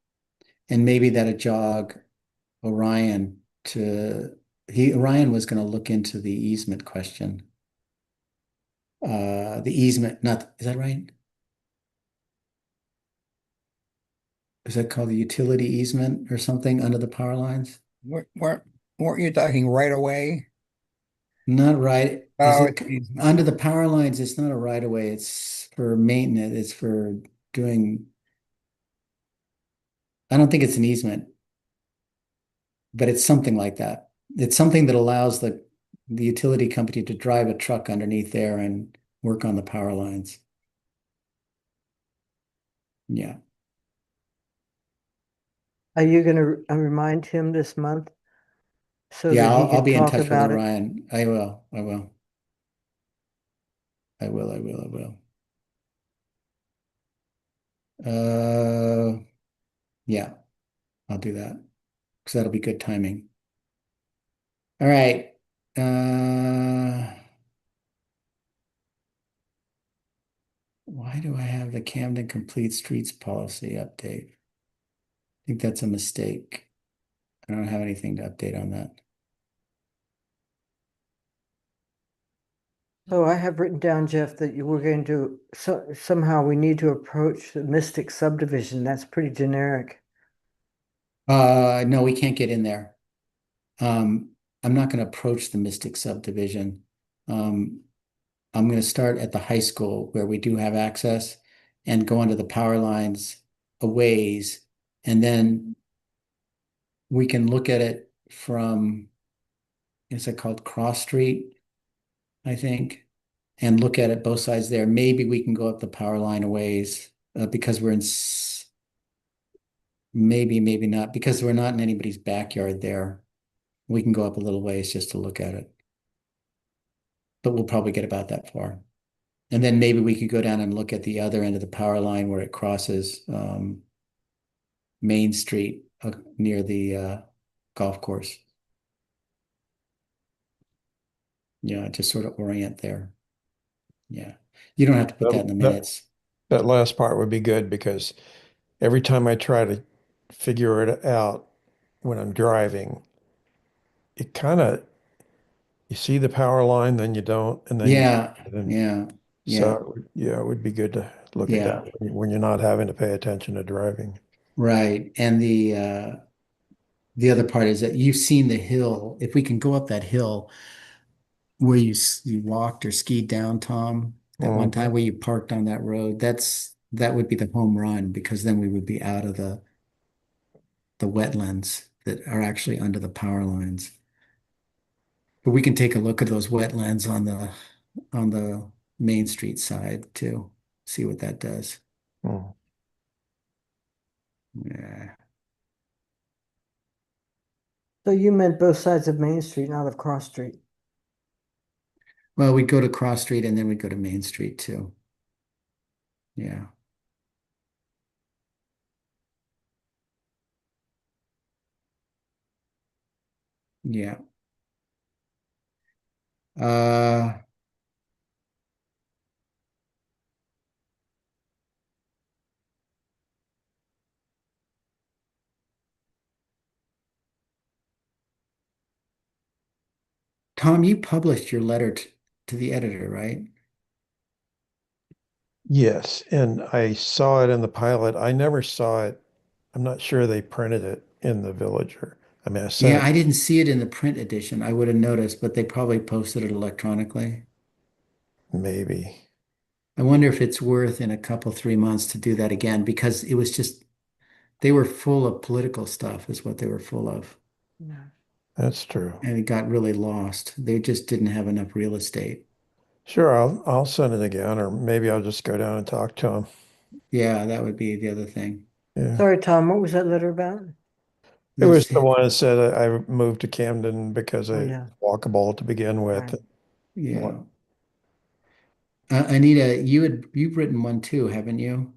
maybe that'd jog Orion Orion was going to look into the easement question. The easement, not, is that right? Is that called the utility easement or something under the power lines? Weren't weren't you talking right away? Not right. Is Oh, it it's easement. under the power lines? It's not a right of way. It's for maintenance. It's for doing, I don't think it's an easement, but it's something like that. It's something that allows the utility company to drive a truck underneath there and work on the power lines. Yeah. Are you going to remind him this month so Yeah, that he I'll can be in talk touch with about it? Orion. I will. I will. I will. I will. I will. Yeah, I'll do that because that'll be good timing. All right. Why do I have the Camden Complete Streets policy update? I think that's a mistake. I don't have anything to update on that. So I have written down, Jeff, that you were going to, somehow we need to approach the Mystic subdivision. That's pretty generic. No, we can't get in there. I'm not going to approach the Mystic subdivision. Um, I'm going to start at the high school where we do have access and go under the power lines a ways, and then we can look at it from, is it called Cross Street, I think, and look at it both sides there. Maybe we can go up the power line a ways because we're maybe, maybe not, because we're not in anybody's backyard there. We can go up a little ways just to look at it, but we'll probably get about that far. And then maybe we could go down and look at the other end of the power line where it crosses Main Street near the golf course. Yeah, just sort of orient there. Yeah. You don't have to put that in the That, minutes. that last part would be good because every time I try to figure it out when I'm driving, it kind of, you see the power line, then you don't, and then you, Yeah, then, yeah, yeah, so yeah, it would be good to look at yeah, that when you're not having to pay attention to driving. right. And the other part is that you've seen the hill. If we can go up that hill where you walked or skied down, Tom, that one Mhm. time where you parked on that road, that would be the home run because then we would be out of the wetlands that are actually under the power lines. But we can take a look at those wetlands on the Main Street side too, see what that does. Mm. Yeah. So you meant both sides of Main Street, not of Cross Street. Well, we go to Cross Street and then we go to Main Street too. Yeah. Yeah. Uh, Tom, you published your letter to the editor, right? Yes, and I saw it in the pilot. I never saw it. I'm not sure they printed it in the Villager. I mean, I sent Yeah, it, I didn't see it in the print edition. I would have noticed, but they probably posted it electronically. maybe. I wonder if it's worth in a couple, 3 months to do that again because it was just, they were full of political stuff, is what they were full of. Yeah. That's true. And it got really lost. They just didn't have enough real estate. Sure, I'll send it again, or maybe I'll just go down and talk to him. Yeah, that would be the other thing. Yeah. Sorry, Tom, what was that letter about? It was That's, the one that said I moved to Camden because Oh, I yeah, walkable to begin with. right. yeah. What, Anita, you've written one too, haven't you?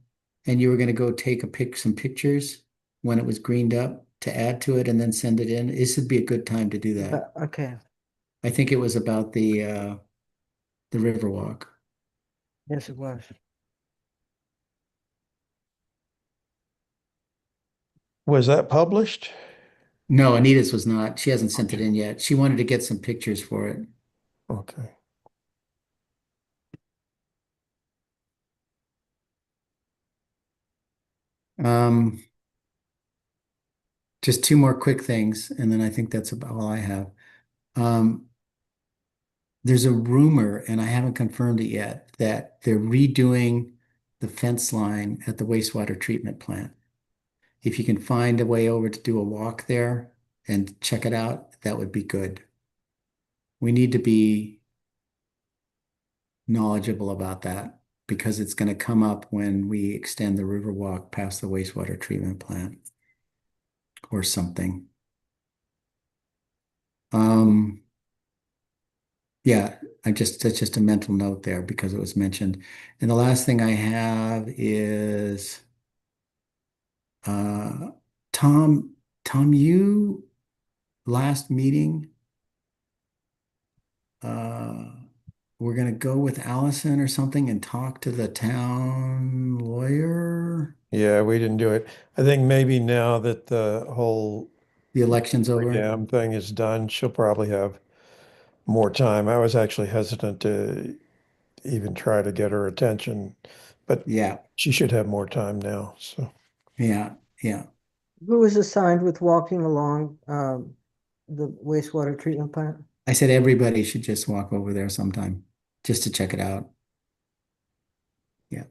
And you were going to go take some pictures when it was greened up to add to it and then send it in. This would be a good time to do that. But, okay, I think it was about the Riverwalk. yes, it was. was that published? No, Anita's was not. She hasn't sent it Okay. in yet. She wanted to get some pictures for it. Okay. Um, just two more quick things, and then I think that's about all I have. Um, there's a rumor, and I haven't confirmed it yet, that they're redoing the fence line at the wastewater treatment plant. If you can find a way over to do a walk there, and check it out, that would be good. We need to be knowledgeable about that because it's going to come up when we extend the Riverwalk past the wastewater treatment plant or something. Um, yeah, that's just a mental note there because it was mentioned. And the last thing I have is uh, Tom, you last meeting, uh, we're gonna go with Allison or something and talk to the town lawyer. Yeah, we didn't do it. I think maybe now that the whole The election's over. dam thing is done, she'll probably have more time. I was actually hesitant to even try to get her attention, but Yeah, she should have more time now. So yeah, yeah. Who was assigned with walking along the wastewater treatment plant? I said everybody should just walk over there sometime just to check it out. Yeah.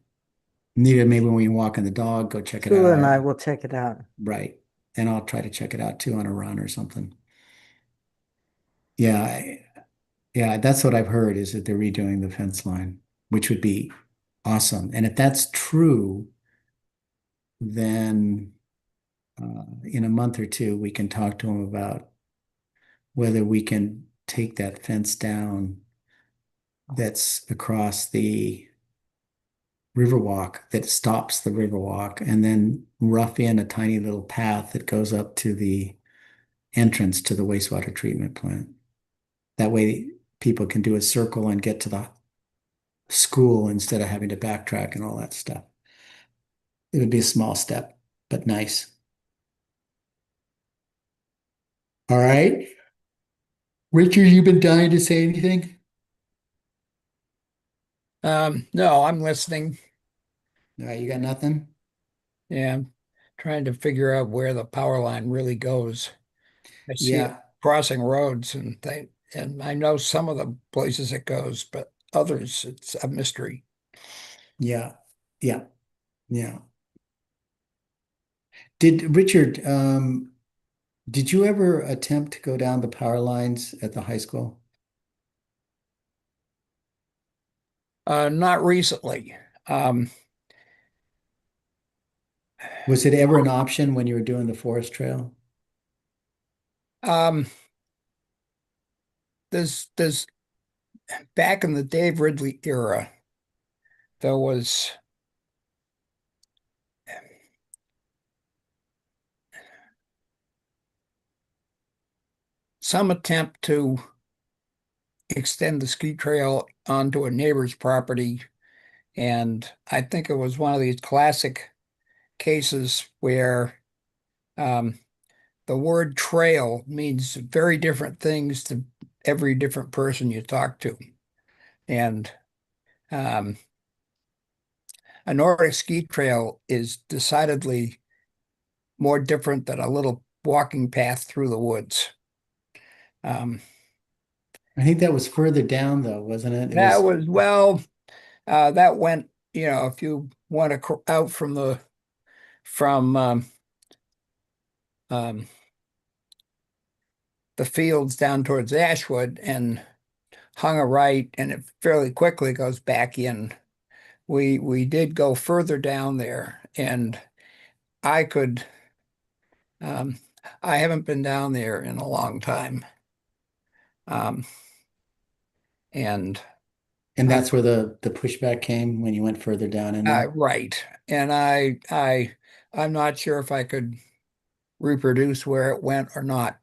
Nita, maybe when you're walking the dog, go check it Shula and out. I will check it out. Right. And I'll try to check it out too on a run or something. Yeah, yeah, that's what I've heard is that they're redoing the fence line, which would be awesome. And if that's true, then in a month or two, we can talk to them about whether we can take that fence down that's across the Riverwalk that stops the Riverwalk and then rough in a tiny little path that goes up to the entrance to the wastewater treatment plant. That way people can do a circle and get to the school instead of having to backtrack and all that stuff. It would be a small step, but nice. All right. Richard, you've been dying to say anything? No, I'm listening. All right, you got nothing? Yeah, I'm trying to figure out where the power line really goes. I see it Yeah, crossing roads and I know some of the places it goes, but others it's a mystery. yeah, yeah, yeah. Did Richard, did you ever attempt to go down the power lines at the high school? Not recently. Um, Was it ever an option when you were doing the forest trail? um, there's back in the Dave Ridley era, there was some attempt to extend the ski trail onto a neighbor's property, and I think it was one of these classic cases where um, the word trail means very different things to every different person you talk to. And um, a Nordic ski trail is decidedly more different than a little walking path through the woods. Um, I think that was further down though, wasn't it? It that was, was, well, that went, if you want to out from from um, the fields down towards Ashwood and hung a right, and it fairly quickly goes back in. We did go further down there, and I could um, I haven't been down there in a long time, um, and and uh, that's where the pushback came when you went further down in there. right, and I'm not sure if I could reproduce where it went or not.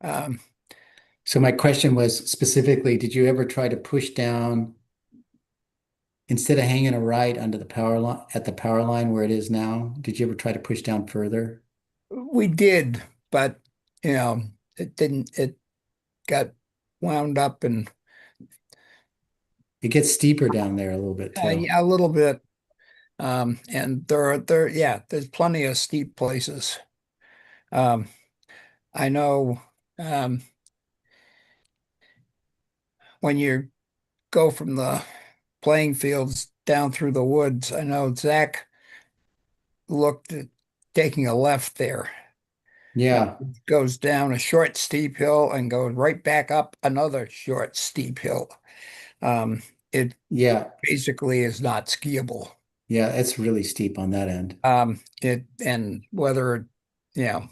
Um, So my question was specifically, did you ever try to push down instead of hanging a right under the power line at the power line where it is now? Did you ever try to push down further? we did, but you know, it didn't. It got wound up and It gets steeper down there a little bit too. yeah, a little bit. And yeah, there's plenty of steep places. Um, I know um, when you go from the playing fields down through the woods, I know Zach looked at taking a left there. Yeah, Goes down a short, steep hill and goes right back up another short, steep hill. Um, it yeah, basically is not skiable. yeah. It's really steep on that end. It and whether, you know,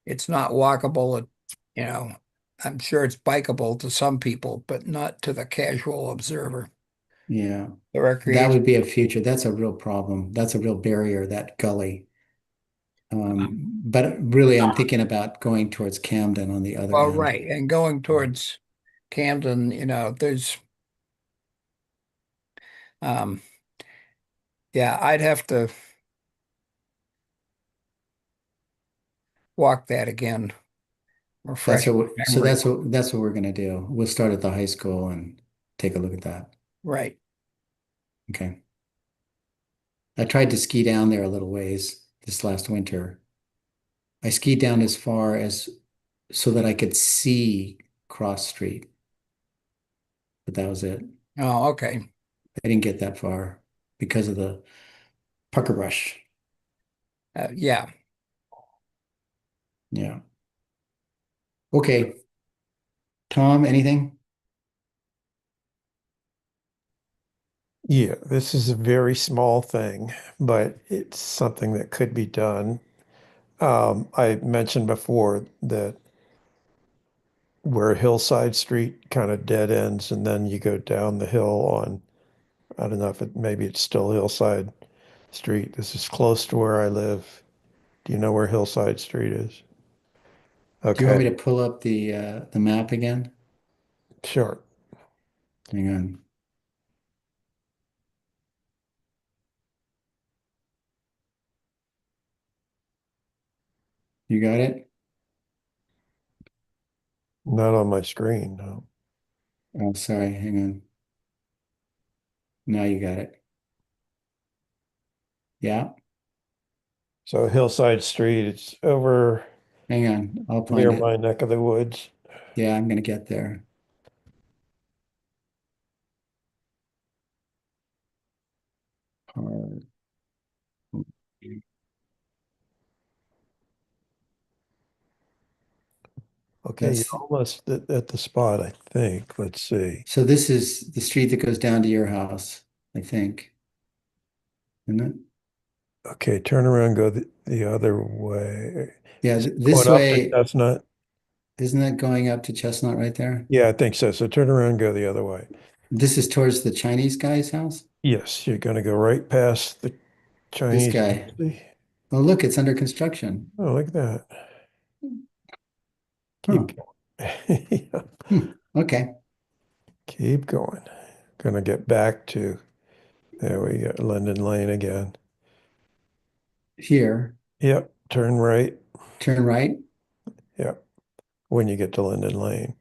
it's not walkable, you know, I'm sure it's bikeable to some people, but not to the casual observer. Yeah, The that recreation, would be a future. That's a real problem. That's a real barrier, that gully. But really, I'm thinking about going towards Camden on the other well, end. right, and going towards Camden, there's, um, yeah, I'd have to walk that again, That's refresh what, my so memory. that's what we're gonna do. We'll start at the high school and take a look at that. Right. Okay. I tried to ski down there a little ways this last winter. I skied down as far as so that I could see Cross Street, but that was it. Oh, okay. I didn't get that far because of the pucker brush. Yeah. Yeah. Okay. Tom, anything? Yeah, this is a very small thing, but it's something that could be done. I mentioned before that where Hillside Street kind of dead ends and then you go down the hill on, I don't know if maybe it's still Hillside Street. This is close to where I live. Do you know where Hillside Street is? Do you want Okay, me to pull up the map again? sure. Hang on. You got it? Not on my screen, no. Oh, sorry. Hang on. Now you got it. Yeah. So Hillside Street, it's over Hang on. I'll find near it. my neck of the woods. Yeah, I'm gonna get there. Hard. Okay, you're That's almost at the spot, I think. Let's see. so this is the street that goes down to your house, I think. Isn't it? Okay, turn around, go the other way. Yeah, Is it this going up to way, Chestnut? isn't that going up to Chestnut right there? Yeah, I think so. So turn around, go the other way. This is towards the Chinese guy's house? Yes, you're going to go right past the This Chinese guy. embassy. Oh, look, it's under construction. Oh, look at that. Huh. Keep going. Yeah, Okay. keep going. Gonna get back to, there we go, Linden Lane again. Here, Yep, turn right. turn right. Yep, when you get to Linden Lane.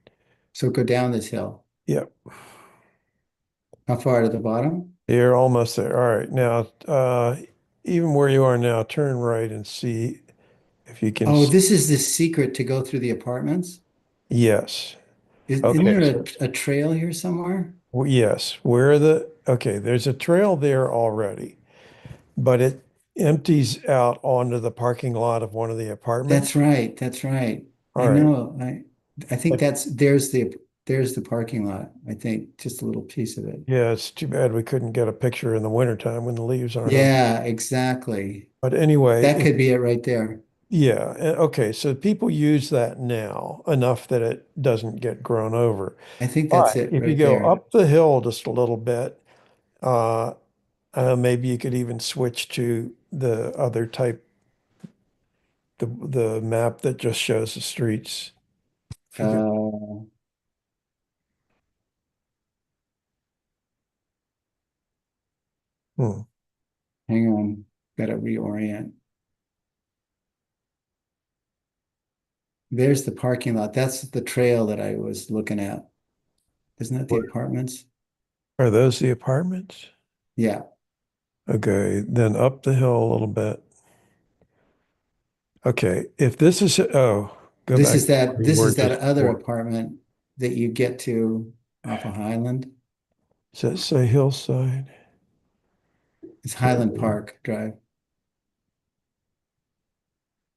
So go down this hill. Yep, How far to the bottom? you're almost there. All right, now, even where you are now, turn right and see if you can Oh, see. this is the secret to go through the apartments? Yes. Isn't Okay, there so a trail here somewhere? yes, okay, there's a trail there already, but it empties out onto the parking lot of one of the That's apartments. right. That's right. All I right. know. I think But there's the parking lot. I think just a little piece of it. yeah, it's too bad we couldn't get a picture in the wintertime when the leaves aren't on. Yeah, exactly. But anyway, That could be it right there. yeah, okay, so people use that now enough that it doesn't get grown over. I think that's But it if you right go there. up the hill just a little bit, uh, maybe you could even switch to the other type, the map that just shows the streets. If you could, Uh, hmm. hang on. Gotta reorient. There's the parking lot. That's the trail that I was looking at. Isn't that the Where- apartments? Are those the apartments? Yeah. Okay, then up the hill a little bit. Okay, if this is, oh, go This back is to where that you this were is that just other before. apartment that you get to off of Highland. Does that say Hillside? It's Highland Park Drive.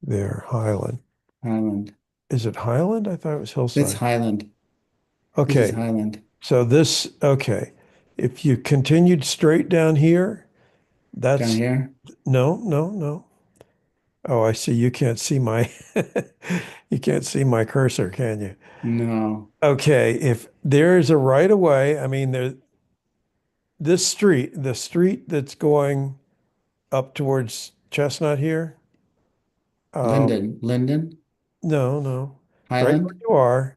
There, Highland. Highland. Is it Highland? I thought it was That's Hillside. Highland. This is Okay, Highland. so this, okay. If you continued straight down here, Down that's, here? no, no, no. Oh, I see. You can't see my, you can't see my cursor, can you? No. Okay, if there is a right of way, I mean, this street, the street that's going up towards Chestnut here, um, Linden? no, no, right where Highland? you are,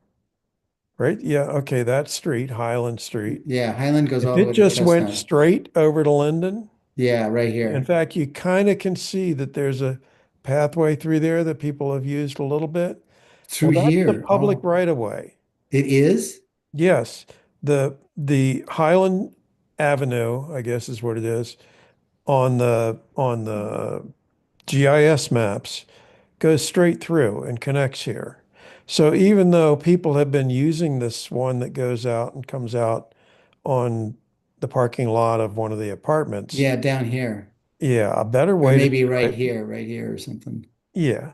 right? Yeah, okay, that street, Highland Street. Yeah, Highland goes If all the it way to just went Chestnut. straight over to Linden, Yeah, right in here. fact, you kind of can see that there's a pathway through there that people have used a little bit. Through Well, that's the here. public Oh, right of way. it is? Yes, the Highland Avenue, I guess is what it is, on the GIS maps goes straight through and connects here. So even though people have been using this one that goes out and comes out on the parking lot of one of the apartments, Yeah, down here. yeah, a better Or way to maybe do it, right here or something. yeah,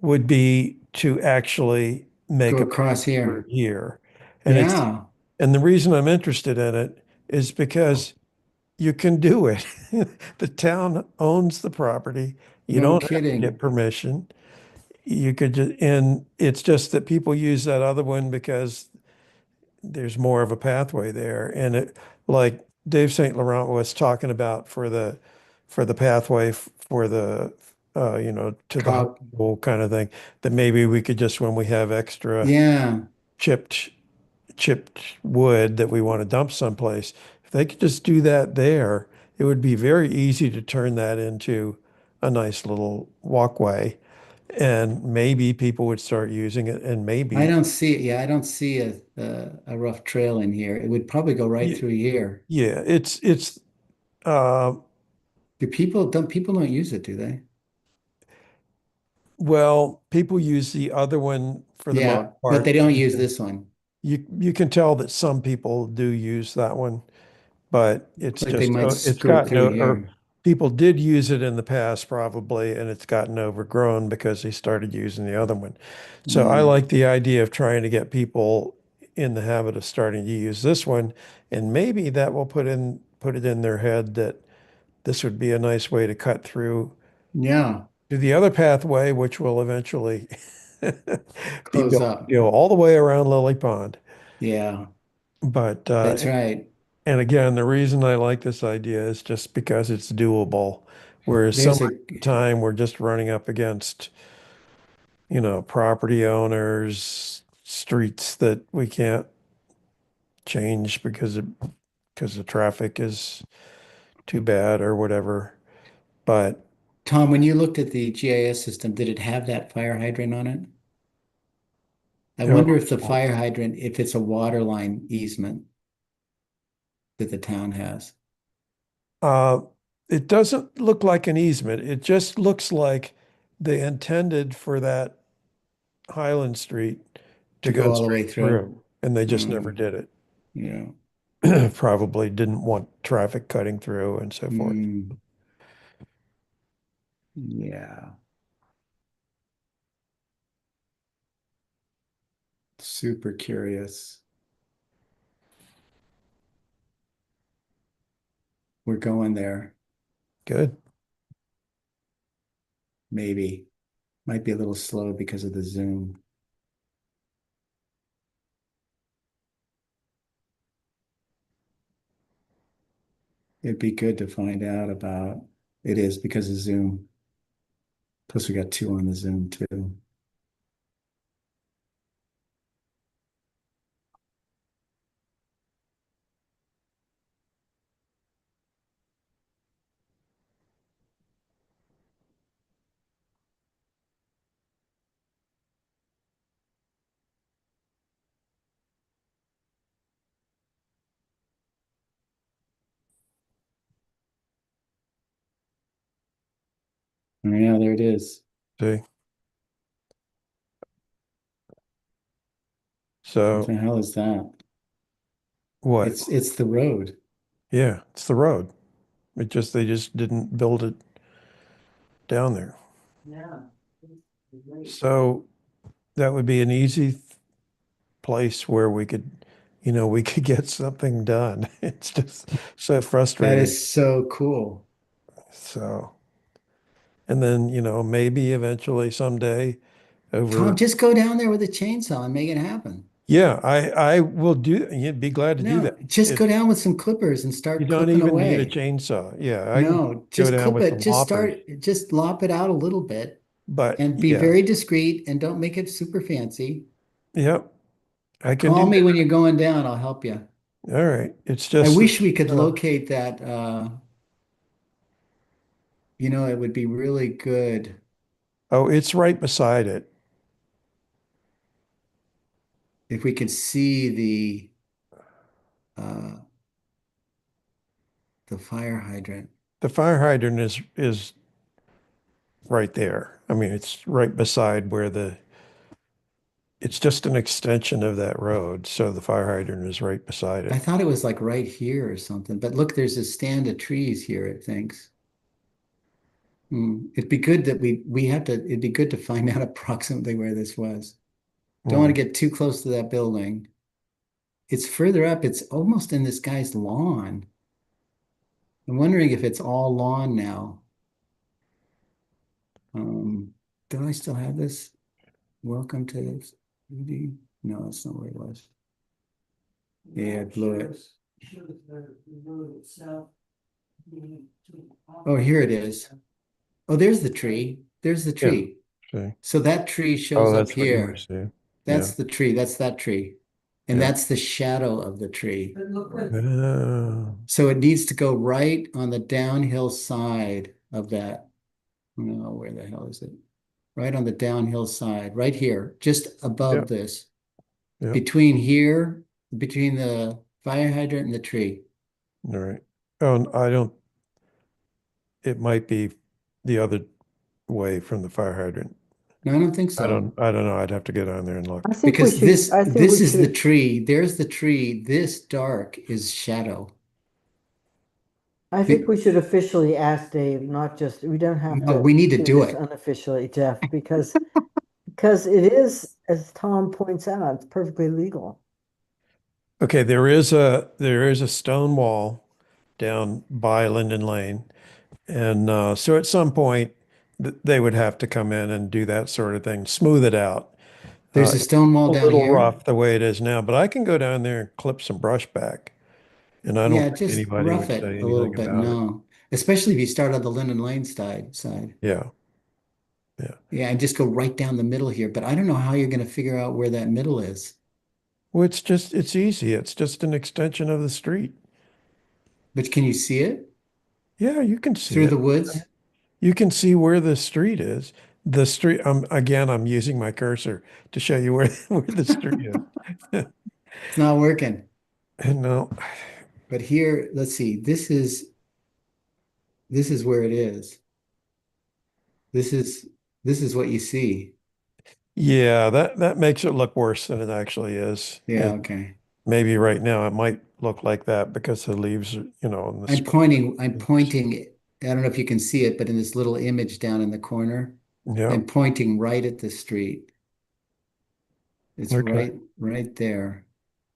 would be to actually make Go a across path here. here. And it's Yeah, and the reason I'm interested in it is because you can do it. The town owns the property. You no don't have to get kidding. permission. You could just, and it's just that people use that other one because there's more of a pathway there. And it, like Dave St. Laurent was talking about for the pathway for the, to the high Cop. school kind of thing, that maybe we could just, when we have extra Yeah, chipped chipped wood that we want to dump someplace, if they could just do that there, it would be very easy to turn that into a nice little walkway. And maybe people would start using it, and I maybe, don't see it. Yeah, I don't see a rough trail in here. It would probably go right yeah, through here. yeah, uh, Don't people don't use it, do they? well, people use the other one for the most Yeah, but they part. don't use this one. You can tell that some people do use that one, but it's Like they just, might it's skirt gotten, through or here. people did use it in the past probably, and it's gotten overgrown because they started using the other one. So I Yeah. like the idea of trying to get people in the habit of starting to use this one, and maybe that will put it in their head that this would be a nice way to cut through Yeah. to the other pathway, which will eventually be Close built, up. all the way around Lily Pond. Yeah, But that's right. and again, the reason I like this idea is just because it's doable. Whereas some There's of a the time we're just running up against, property owners, streets that we can't change because the traffic is too bad or whatever. But Tom, when you looked at the GIS system, did it have that fire hydrant on it? I wonder if the oh, fire hydrant, if it's a water line easement that the town has. uh, it doesn't look like an easement. It just looks like they intended for that Highland Street To to go go all the way straight through. through, and they just never Mm, did it. yeah. Probably didn't want traffic cutting through and so forth. Mm, yeah. Super curious. We're going there. Good. Maybe. Might be a little slow because of the Zoom. It'd be good to find out about. It is because of Zoom. Plus, we got two on the Zoom too. Oh, yeah, there it is. See, What the so hell is that? what? It's the road. Yeah, it's the road. They just didn't build it down there. Yeah. Great. So that would be an easy place where we could, we could get something done. It's just so That frustrating. is so cool. So, and then, maybe eventually someday Tom, over. just go down there with a chainsaw and make it happen. Yeah, I will do. You'd be glad to do No, that. just go down with some clippers and You start don't clipping even need a away. chainsaw. Yeah, I can No, go just down clip with it. some loppers. Just lop it out a little bit But and be yeah, very discreet and don't make it super fancy. yep, I can Call do me when that. you're going down. I'll help you. All right. It's I just, wish we could uh, locate that. It would be really good oh, it's right beside it. if we could see uh, the fire hydrant. The fire hydrant is right there. I mean, it's right beside where it's just an extension of that road. So the fire hydrant is right beside I it. thought it was like right here or something, but look, there's a stand of trees here, it thinks. It'd be good that it'd be good to find out approximately where this was. Don't want Hmm. to get too close to that building. It's further up. It's almost in this guy's lawn. I'm wondering if it's all lawn now. Um, do I still have this? Welcome to this. No, that's not where it was. Yeah, I blew it. Oh, here it is. Oh, there's the tree. There's the Yeah. tree. See. So that tree Oh, shows up that's what you were here. saying. Yeah. That's the tree. That's that tree. And Yeah. that's the shadow of the tree. Oh, So it needs to go right on the downhill side of that. No, where the hell is it? Right on the downhill side, right here, just yeah. above this, Yeah. between here, between the fire hydrant and the tree. All right. Oh, and I don't, it might be the other way from the fire hydrant. No, I don't think so. I don't know. I'd have to get on there and look. Because I think we this is the should, tree. There's the tree. This dark is shadow. I think The- we should officially ask Dave, not just, we don't have no, to we need to do do this it. unofficially, Jeff, because it is, as Tom points out, it's perfectly legal. Okay, there is a stone wall down by Linden Lane. And so at some point, they would have to come in and do that sort of thing, smooth it out. There's a It's stone wall a down little here. rough the way it is now, but I can go down there and clip some brush back, and I don't Yeah, think just anybody rough would it say a little anything bit. about it. No, especially if you start on the Linden Lane side. Yeah, yeah. Yeah, and just go right down the middle here. But I don't know how you're going to figure out where that middle is. Well, it's easy. It's just an extension of the street. But can you see it Yeah, you can see through the it. woods? You can see where the street is. The street, again, I'm using my cursor to show you where, where the street is. It's not working. And no, But here, let's see. This is where it is. This is this is what you see. yeah, that makes it look worse than it actually is. Yeah, And okay. maybe right now it might look like that because the leaves are, in the spring. I'm pointing. I don't know if you can see it, but in this little image down in the corner, Yeah. I'm pointing right at the street. It's Okay. right there.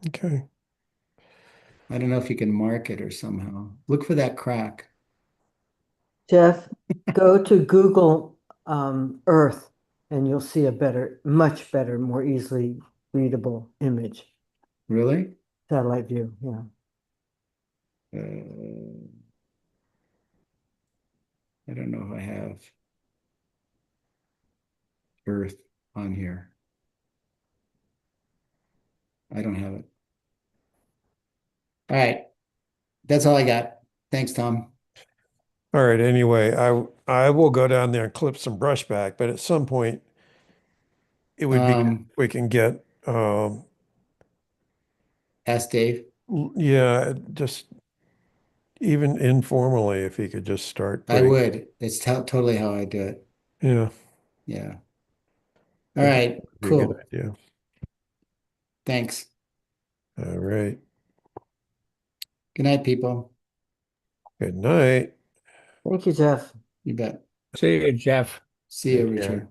Okay. I don't know if you can mark it or somehow. Look for that crack. Jeff, go to Google Earth and you'll see a much better, more easily readable image. Really? Satellite view, yeah. Uh, I don't know if I have Earth on here. I don't have it. All right. That's all I got. Thanks, Tom. All right. Anyway, I will go down there and clip some brush back, but at some point it would be good Um, if we can get Ask Dave. yeah, just even informally if he could just start I putting would. It's totally how I do it. yeah, Yeah. All I think right. that would be a good Cool. idea. Thanks. All right. Good night, people. Good night. Thank you, Jeff. You bet. See you, Jeff. See you, Take care. Richard.